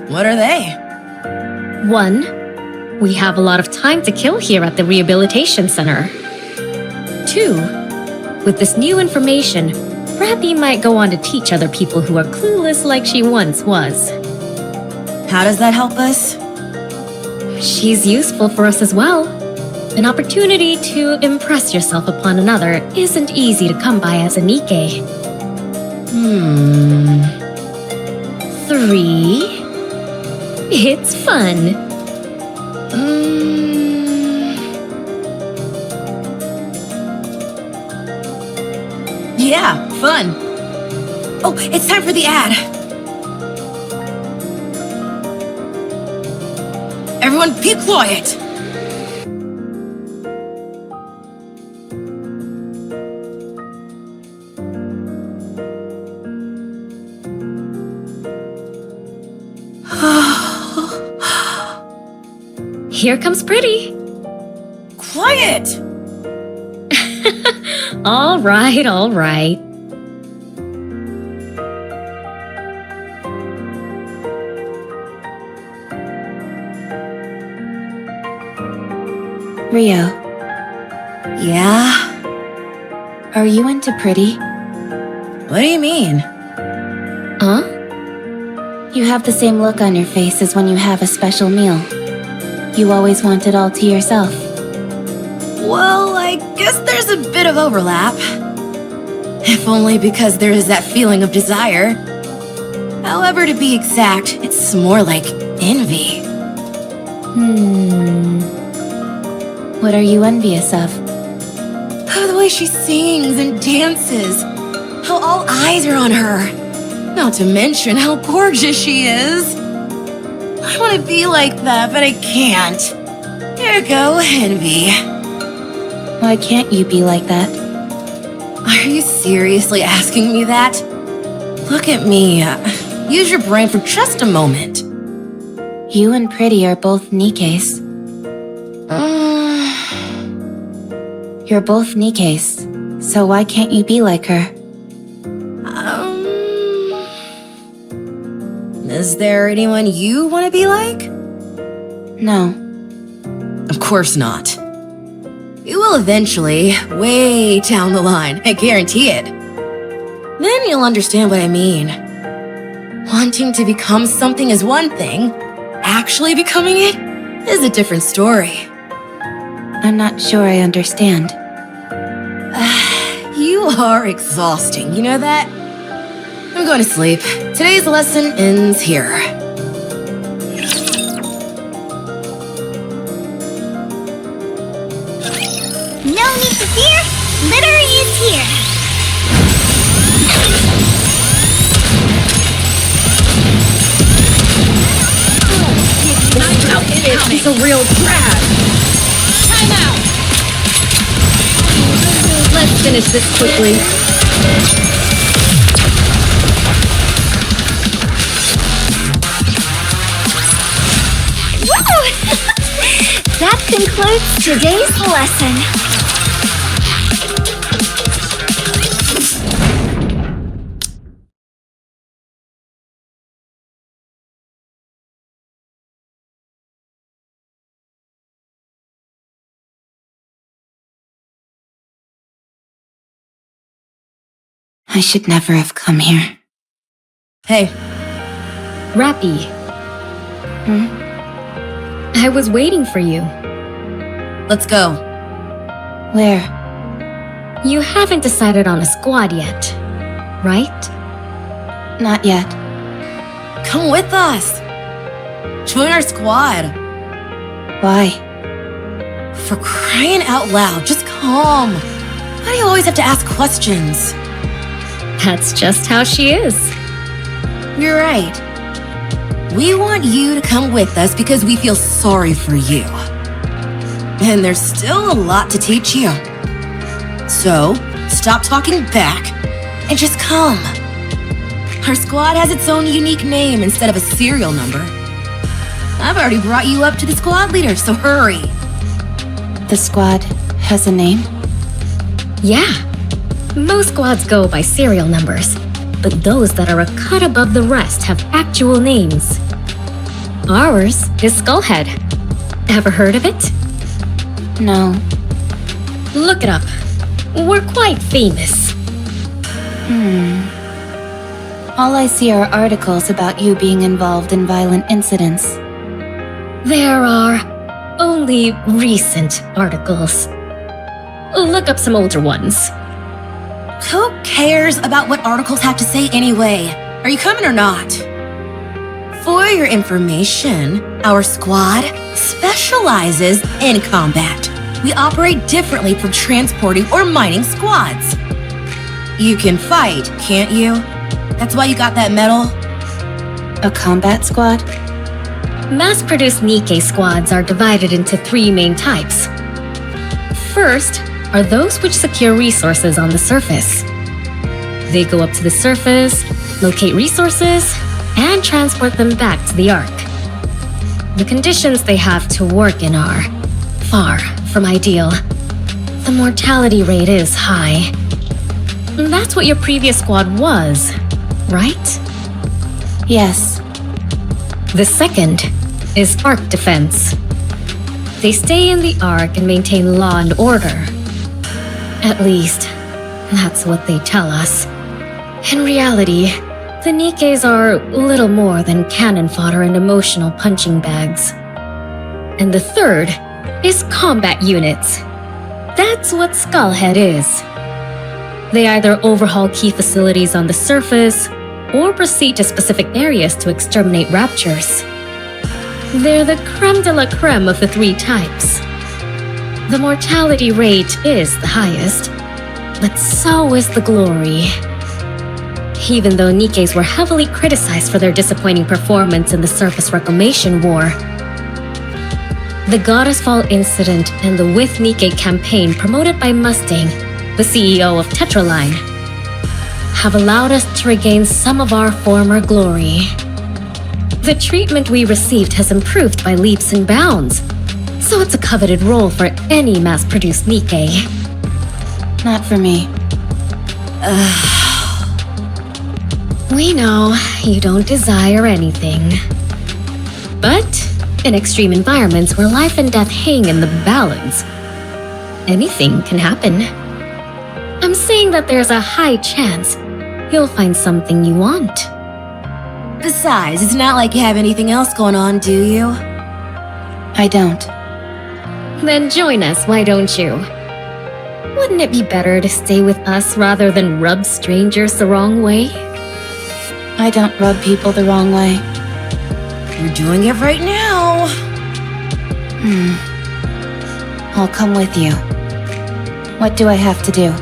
E: What are they?
J: 1, we have a lot of time to kill here at the rehabilitation center. 2, with this new information, Rapi might go on to teach other people who are clueless like she once was.
E: How does that help us?
J: She's useful for us as well. An opportunity to impress yourself upon another isn't easy to come by as a Nikke. 3, it's fun.
E: Yeah, fun. Oh, it's time for the ad. Everyone be quiet.
J: Here comes Pretty.
E: Quiet!
J: All right, all right.
A: Rio,
E: Yeah?
A: are you into Pretty?
E: What do you mean?
J: Huh?
A: You have the same look on your face as when you have a special meal. You always want it all to yourself.
E: Well, I guess there's a bit of overlap. If only because there is that feeling of desire. However, to be exact, it's more like envy.
A: What are you envious of?
E: Oh, the way she sings and dances. How all eyes are on her. Not to mention how gorgeous she is. I want to be like that, but I can't. There you go, envy.
A: Why can't you be like that?
E: Are you seriously asking me that? Look at me. Use your brain for just a moment.
A: You and Pretty are both Nikkes. You're both Nikkes, so why can't you be like her?
E: Is there anyone you want to be like?
A: No.
E: Of course not. You will eventually, way down the line, I guarantee it. Then you'll understand what I mean. Wanting to become something is one thing. Actually becoming it is a different story.
A: I'm not sure I understand.
E: You are exhausting, you know that? I'm going to sleep. Today's lesson ends here.
B: No need to fear. Litter is here.
K: He's a real brat. Time out.
J: Let's finish this quickly.
B: Woo! That concludes today's lesson.
A: I should never have come here.
E: Hey,
J: Rapi, I was waiting for you.
E: let's go.
A: Where?
J: You haven't decided on a squad yet, right?
A: Not yet.
E: Come with us. Join our squad.
A: Why?
E: For crying out loud, just come. Why do you always have to ask questions?
J: That's just how she is.
E: You're right. We want you to come with us because we feel sorry for you. And there's still a lot to teach you. So, stop talking back and just come. Our squad has its own unique name instead of a serial number. I've already brought you up to the squad leader, so hurry.
A: The squad has a name?
J: Yeah. Most squads go by serial numbers, but those that are a cut above the rest have actual names. Ours is Skullhead. Ever heard of it?
A: No.
J: Look it up. We're quite famous.
A: All I see are articles about you being involved in violent incidents.
J: There are only recent articles. Look up some older ones.
E: Who cares about what articles have to say anyway? Are you coming or not? For your information, our squad specializes in combat. We operate differently from transporting or mining squads. You can fight, can't you? That's why you got that medal?
A: A combat squad?
J: Mass-produced Nikke squads are divided into three main types. First are those which secure resources on the surface. They go up to the surface, locate resources, and transport them back to the Ark. The conditions they have to work in are far from ideal. The mortality rate is high. That's what your previous squad was, right?
A: Yes.
J: The second is Ark Defense. They stay in the Ark and maintain law and order. At least, that's what they tell us. In reality, the Nikkes are little more than cannon fodder and emotional punching bags. And the third is combat units. That's what Skullhead is. They either overhaul key facilities on the surface or proceed to specific areas to exterminate raptures. They're the creme de la creme of the three types. The mortality rate is the highest, but so is the glory. Even though Nikkes were heavily criticized for their disappointing performance in the Surface Reclamation War, the Goddess Fall incident and the With Nikke campaign promoted by Mustang, the CEO of Tetraline, have allowed us to regain some of our former glory. The treatment we received has improved by leaps and bounds, so it's a coveted role for any mass-produced Nikke.
A: Not for me.
J: We know you don't desire anything. But in extreme environments where life and death hang in the balance, anything can happen. I'm saying that there's a high chance you'll find something you want.
E: Besides, it's not like you have anything else going on, do you?
A: I don't.
J: Then join us, why don't you? Wouldn't it be better to stay with us rather than rub strangers the wrong way?
A: I don't rub people the wrong way.
E: You're doing it right now.
A: I'll come with you. What do I have to do?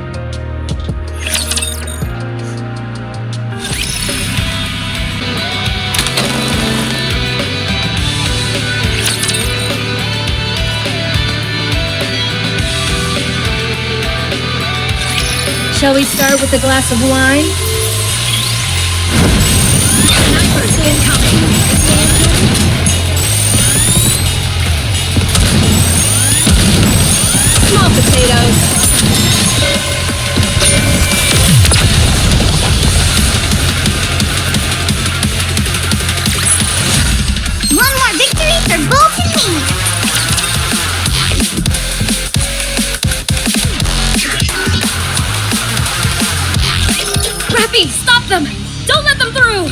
K: Shall we start with a glass of wine? Small potatoes.
B: One more victory for Bolt and me!
J: Rapi, stop them! Don't let them through!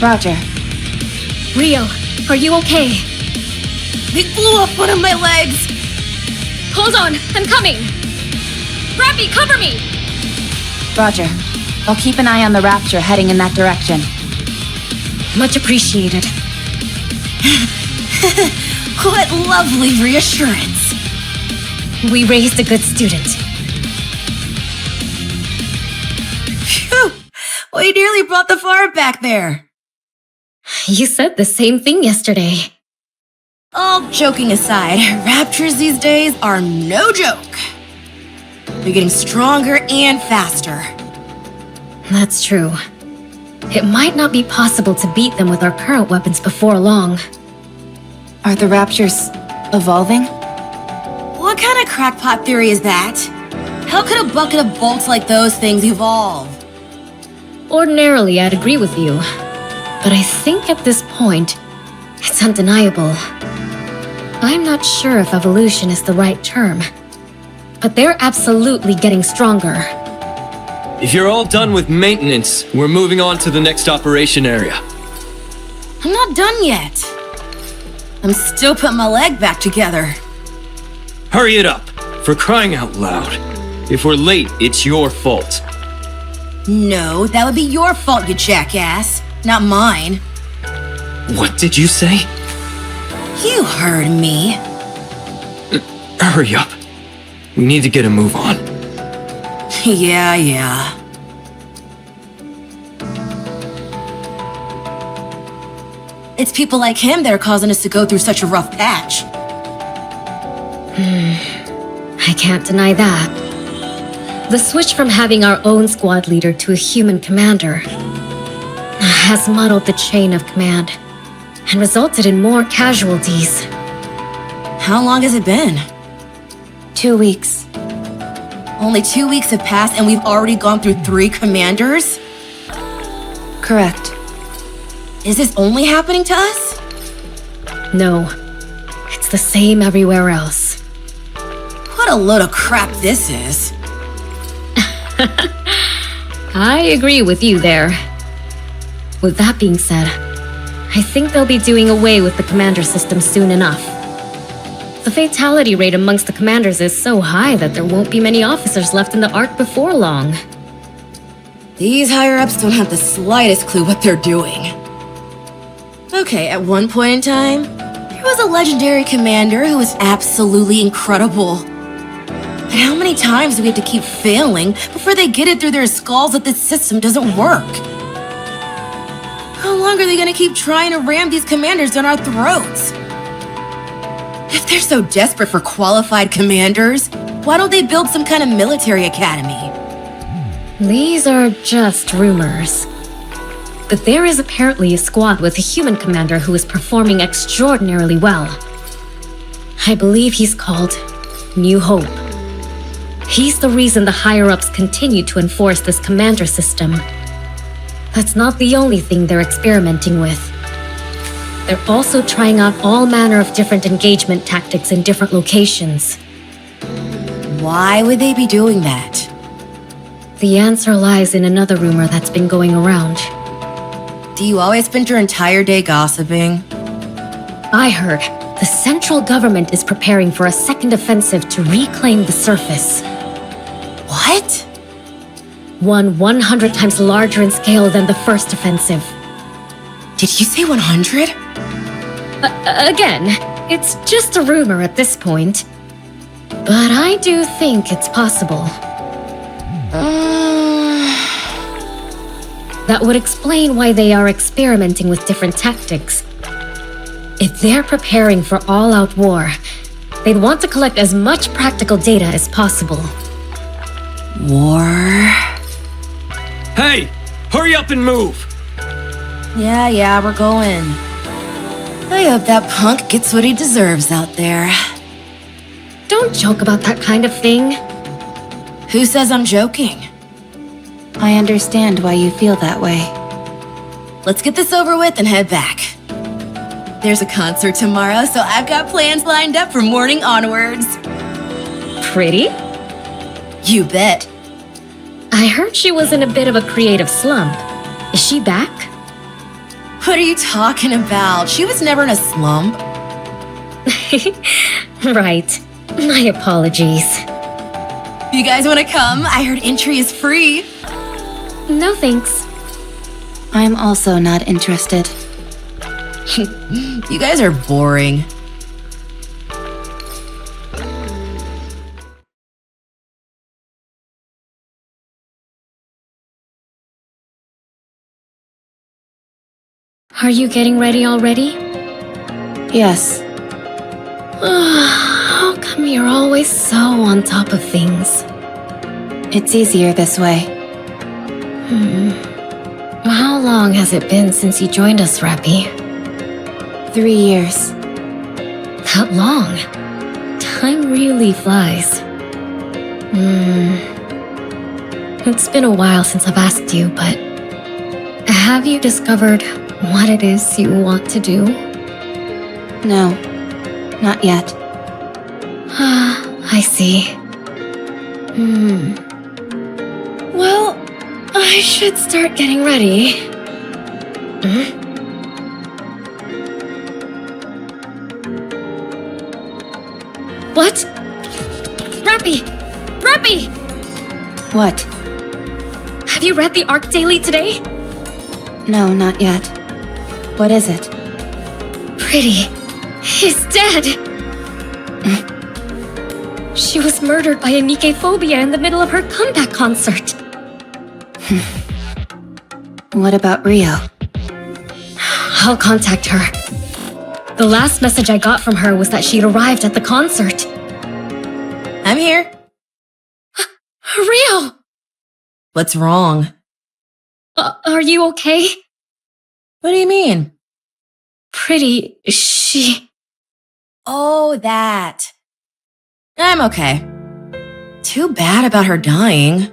A: Roger.
J: Rio, are you okay?
E: They blew up one of my legs!
J: Hold on, I'm coming! Rapi, cover me!
A: Roger. I'll keep an eye on the Rapture heading in that direction.
J: Much appreciated.
E: What lovely reassurance.
J: We raised a good student.
E: Phew! We nearly brought the fire back there.
J: You said the same thing yesterday.
E: All joking aside, raptors these days are no joke. They're getting stronger and faster.
J: That's true. It might not be possible to beat them with our current weapons before long.
A: Are the Raptures evolving?
E: What kind of crackpot theory is that? How could a bucket of bolts like those things evolve?
J: Ordinarily, I'd agree with you. But I think at this point, it's undeniable. I'm not sure if evolution is the right term, but they're absolutely getting stronger.
H: If you're all done with maintenance, we're moving on to the next operation area.
E: I'm not done yet. I'm still putting my leg back together.
H: Hurry it up, for crying out loud. If we're late, it's your fault.
E: No, that would be your fault, you jackass, not mine.
H: What did you say?
E: You heard me.
H: Hurry up. We need to get a move on.
E: Yeah. It's people like him that are causing us to go through such a rough patch.
J: I can't deny that. The switch from having our own squad leader to a human commander has muddled the chain of command. and resulted in more casualties.
E: How long has it been?
A: 2 weeks.
E: Only 2 weeks have passed and we've already gone through 3 commanders?
A: Correct.
E: Is this only happening to us?
J: No, it's the same everywhere else.
E: What a load of crap this is.
J: I agree with you there. With that being said, I think they'll be doing away with the commander system soon enough. The fatality rate amongst the commanders is so high that there won't be many officers left in the Ark before long.
E: These higher-ups don't have the slightest clue what they're doing. Okay, at one point in time, there was a legendary commander who was absolutely incredible. But how many times do we have to keep failing before they get it through their skulls that this system doesn't work? How long are they gonna keep trying to ram these commanders down our throats? If they're so desperate for qualified commanders, why don't they build some kind of military academy?
J: These are just rumors. But there is apparently a squad with a human commander who is performing extraordinarily well. I believe he's called New Hope. He's the reason the higher-ups continue to enforce this commander system. That's not the only thing they're experimenting with. They're also trying out all manner of different engagement tactics in different locations.
E: Why would they be doing that?
J: The answer lies in another rumor that's been going around.
E: Do you always spend your entire day gossiping?
J: I heard the central government is preparing for a second offensive to reclaim the surface.
E: What?
J: One 100 times larger in scale than the first offensive.
E: Did you say 100?
J: Again, it's just a rumor at this point. But I do think it's possible. That would explain why they are experimenting with different tactics. If they're preparing for all-out war, they'd want to collect as much practical data as possible.
E: War?
H: Hey! Hurry up and move!
E: Yeah, we're going. I hope that punk gets what he deserves out there.
J: Don't joke about that kind of thing.
E: Who says I'm joking?
A: I understand why you feel that way.
E: Let's get this over with and head back. There's a concert tomorrow, so I've got plans lined up from morning onwards.
J: Pretty?
E: You bet.
J: I heard she was in a bit of a creative slump. Is she back?
E: What are you talking about? She was never in a slump.
J: Right. My apologies.
E: You guys want to come? I heard entry is free.
J: No thanks.
A: I'm also not interested.
E: You guys are boring.
J: Are you getting ready already?
A: Yes.
J: How come you're always so on top of things?
A: It's easier this way.
J: How long has it been since you joined us, Rapi?
A: 3 years.
J: That long? Time really flies. It's been a while since I've asked you, but have you discovered what it is you want to do?
A: No, not yet.
J: I see. Well, I should start getting ready. What? Rapi! Rapi!
A: What?
J: Have you read the Arc Daily today?
A: No, not yet. What is it?
J: Pretty is dead. She was murdered by a Nikke phobia in the middle of her comeback concert.
A: What about Rio?
J: I'll contact her. The last message I got from her was that she'd arrived at the concert.
E: I'm here.
J: Rio!
E: What's wrong?
J: Are you okay?
E: What do you mean?
J: Pretty, she...
E: Oh, that. I'm okay. Too bad about her dying.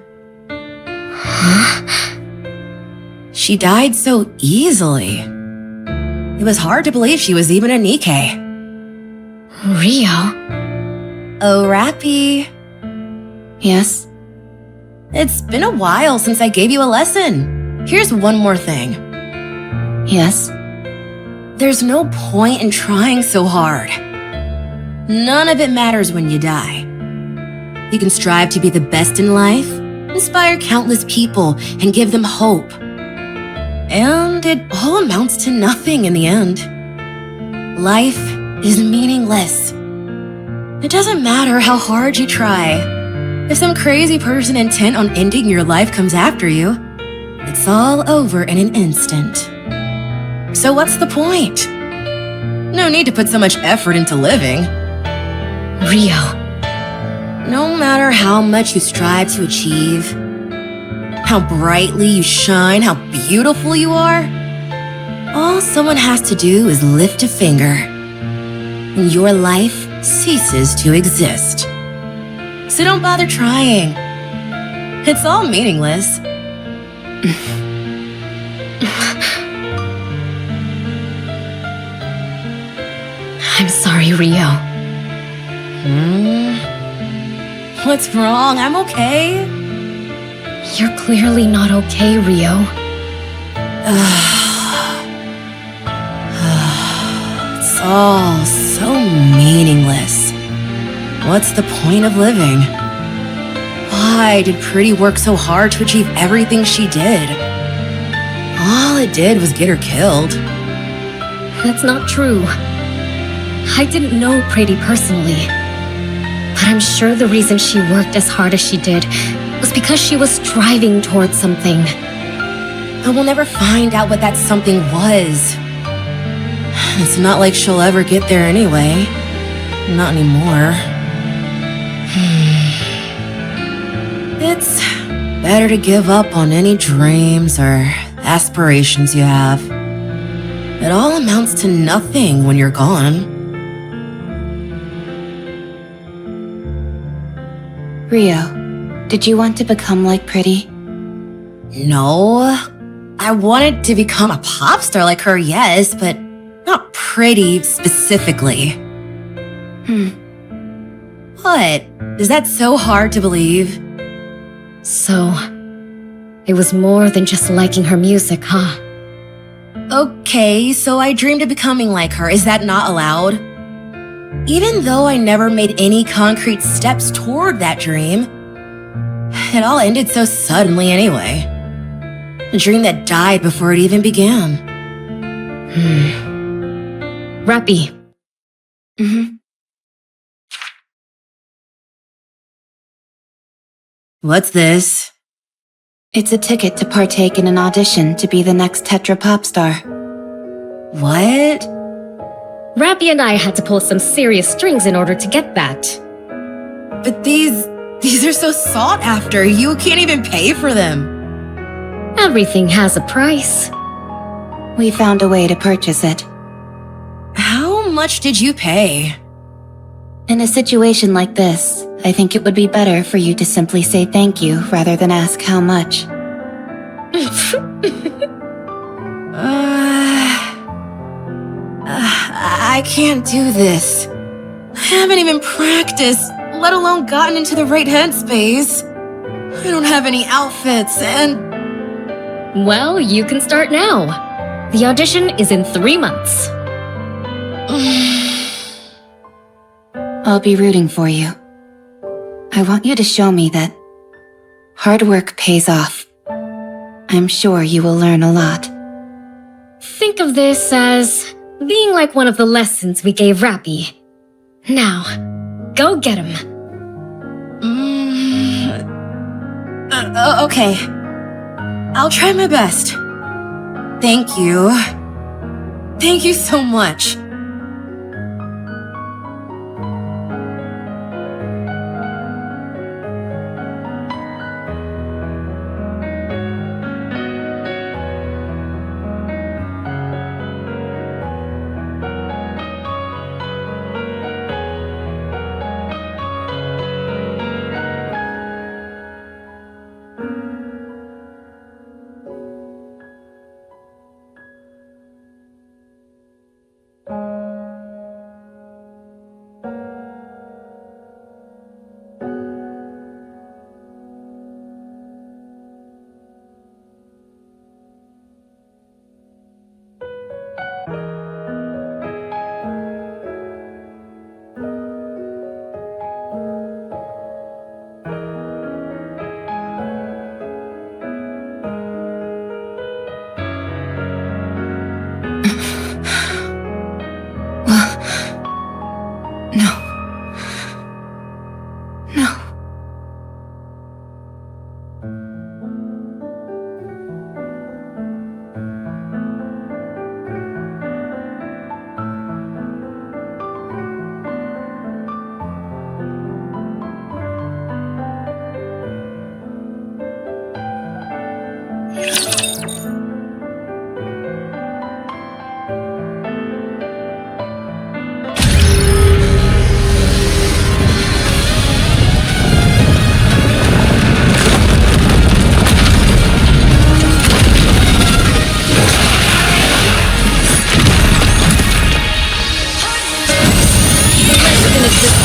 E: She died so easily. It was hard to believe she was even a Nikke.
J: Rio?
E: Oh, Rapi.
A: Yes?
E: It's been a while since I gave you a lesson. Here's one more thing.
A: Yes?
E: There's no point in trying so hard. None of it matters when you die. You can strive to be the best in life, inspire countless people, and give them hope. And it all amounts to nothing in the end. Life is meaningless. It doesn't matter how hard you try. If some crazy person intent on ending your life comes after you, it's all over in an instant. So what's the point? No need to put so much effort into living.
J: Rio.
E: No matter how much you strive to achieve, how brightly you shine, how beautiful you are, all someone has to do is lift a finger, and your life ceases to exist. So don't bother trying. It's all meaningless.
J: I'm sorry, Rio.
E: What's wrong? I'm okay.
J: You're clearly not okay, Rio.
E: It's all so meaningless. What's the point of living? Why did Pretty work so hard to achieve everything she did? All it did was get her killed.
J: That's not true. I didn't know Pretty personally. But I'm sure the reason she worked as hard as she did was because she was striving towards something.
E: But we'll never find out what that something was. It's not like she'll ever get there anyway. Not anymore. It's better to give up on any dreams or aspirations you have. It all amounts to nothing when you're gone.
A: Rio, did you want to become like Pretty?
E: No. I wanted to become a pop star like her, yes, but not Pretty specifically. What? Is that so hard to believe?
J: So, it was more than just liking her music, huh?
E: Okay, so I dreamed of becoming like her. Is that not allowed? Even though I never made any concrete steps toward that dream, it all ended so suddenly anyway. A dream that died before it even began.
J: Rapi.
E: What's this?
A: It's a ticket to partake in an audition to be the next Tetra pop star.
E: What?
J: Rapi and I had to pull some serious strings in order to get that.
E: But these are so sought after. You can't even pay for them.
J: Everything has a price.
A: We found a way to purchase it.
E: How much did you pay?
A: In a situation like this, I think it would be better for you to simply say thank you rather than ask how much.
E: I can't do this. I haven't even practiced, let alone gotten into the right headspace. I don't have any outfits and...
J: Well, you can start now. The audition is in 3 months.
A: I'll be rooting for you. I want you to show me that hard work pays off. I'm sure you will learn a lot.
J: Think of this as being like one of the lessons we gave Rapi. Now, go get him.
E: Okay. I'll try my best. Thank you. Thank you so much.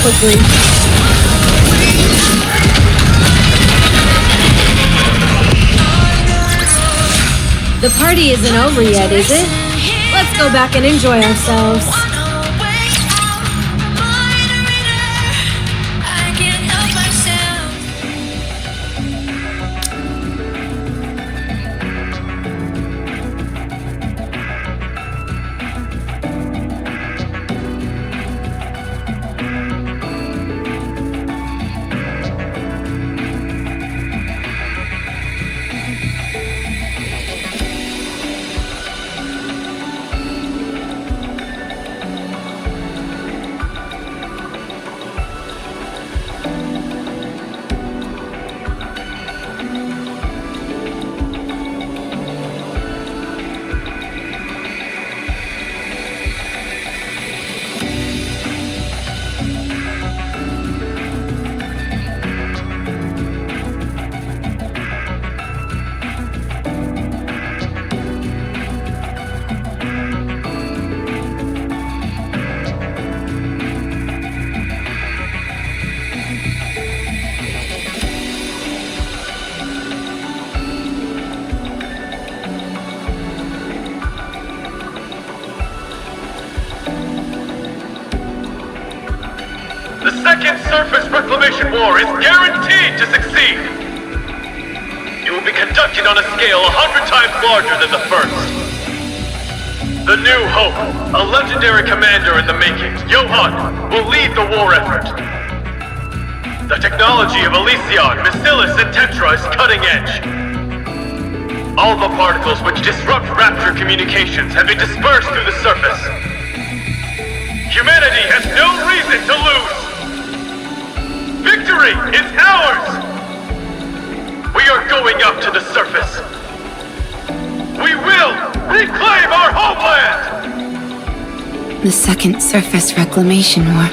K: quickly. The party isn't over yet, is it? Let's go back and enjoy ourselves.
C: The second surface reclamation war is guaranteed to succeed. It will be conducted on a scale 100 times larger than the first. The New Hope, a legendary commander in the making, Johann, will lead the war effort. The technology of Elysion, Bacillus, and Tetra is cutting edge. All the particles which disrupt Rapture communications have been dispersed through the surface. Humanity has no reason to lose! Victory is ours! We are going up to the surface. We will reclaim our homeland!
A: The second surface reclamation war.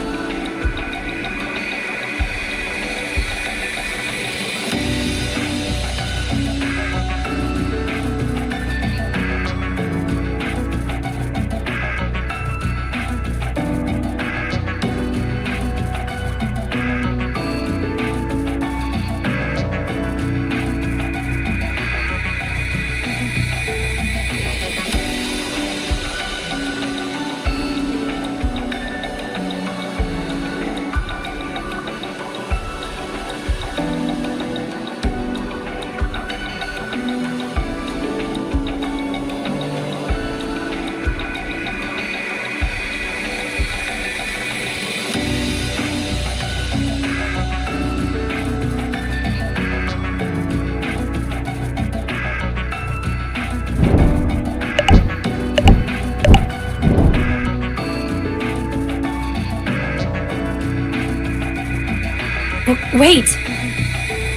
L: Wait!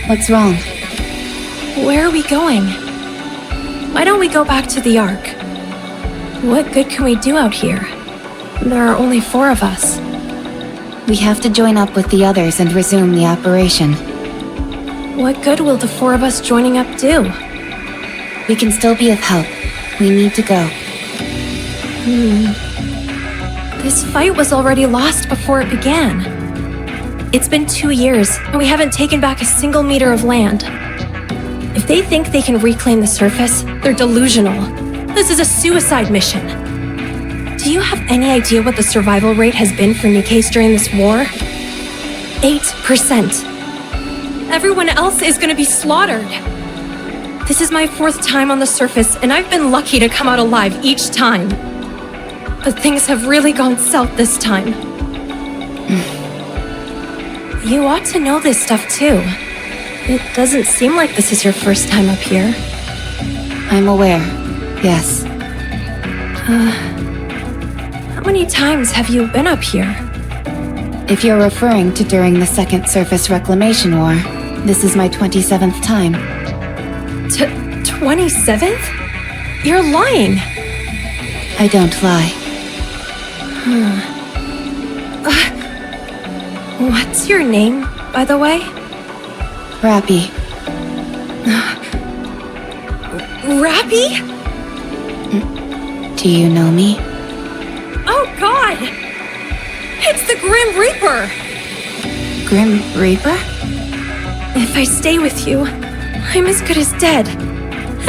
A: What's wrong?
L: Where are we going? Why don't we go back to the Ark? What good can we do out here? There are only 4 of us.
A: We have to join up with the others and resume the operation.
L: What good will the 4 of us joining up do?
A: We can still be of help. We need to go.
L: This fight was already lost before it began. It's been 2 years, and we haven't taken back a single meter of land. If they think they can reclaim the surface, they're delusional. This is a suicide mission. Do you have any idea what the survival rate has been for Nikke's during this war? 8%. Everyone else is gonna be slaughtered. This is my 4th time on the surface, and I've been lucky to come out alive each time. But things have really gone south this time. You ought to know this stuff too. It doesn't seem like this is your first time up here.
A: I'm aware, yes.
L: How many times have you been up here?
A: If you're referring to during the second surface reclamation war, this is my 27th time.
L: 27th? You're lying!
A: I don't lie.
L: What's your name, by the way?
A: Rapi.
L: Rapi?
A: Do you know me?
L: Oh God! It's the Grim Reaper!
A: Grim Reaper?
L: If I stay with you, I'm as good as dead.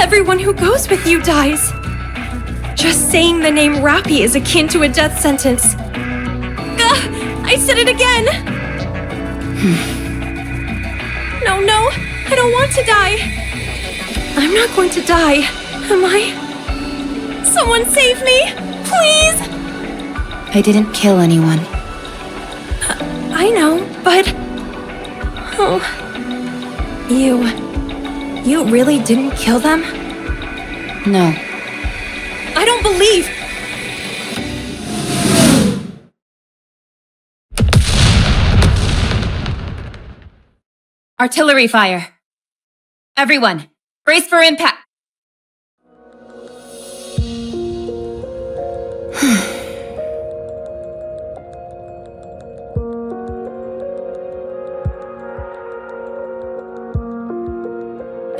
L: Everyone who goes with you dies. Just saying the name Rapi is akin to a death sentence. Gah! I said it again! No, I don't want to die. I'm not going to die, am I? Someone save me, please!
A: I didn't kill anyone.
L: I know, but... Oh... You really didn't kill them?
A: No.
L: I don't believe...
A: Artillery fire. Everyone, brace for impact.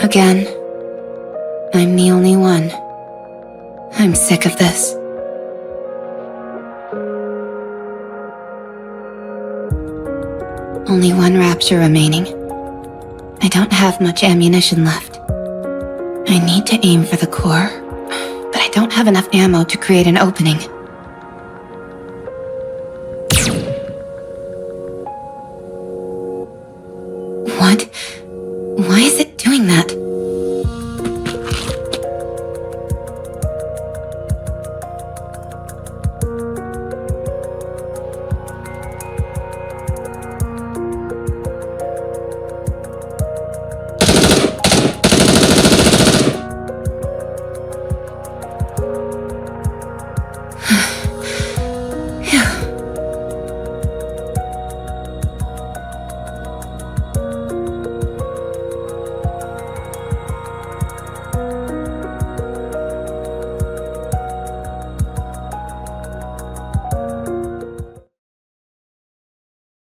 A: Again. I'm the only one. I'm sick of this. Only one rapture remaining. I don't have much ammunition left. I need to aim for the core, but I don't have enough ammo to create an opening. What? Why is it doing that?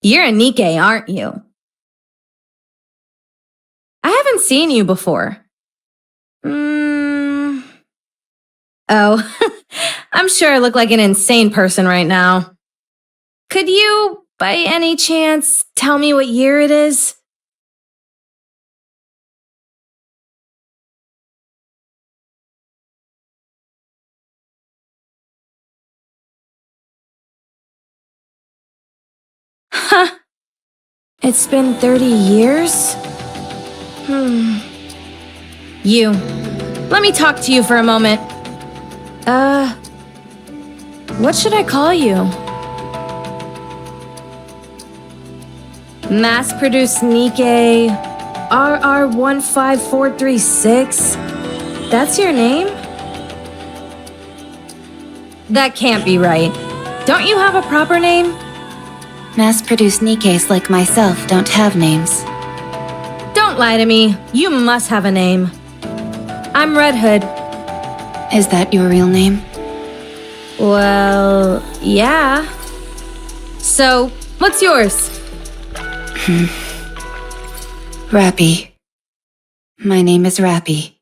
K: You're a Nikke, aren't you? I haven't seen you before. Oh, I'm sure I look like an insane person right now. Could you, by any chance, tell me what year it is? Huh. It's been 30 years? You. Let me talk to you for a moment. What should I call you? Mass-produced Nikke RR15436. That's your name? That can't be right. Don't you have a proper name?
A: Mass-produced Nikkes like myself don't have names.
K: Don't lie to me. You must have a name. I'm Red Hood.
A: Is that your real name?
K: Well, yeah. So, what's yours?
A: Rapi. My name is Rapi.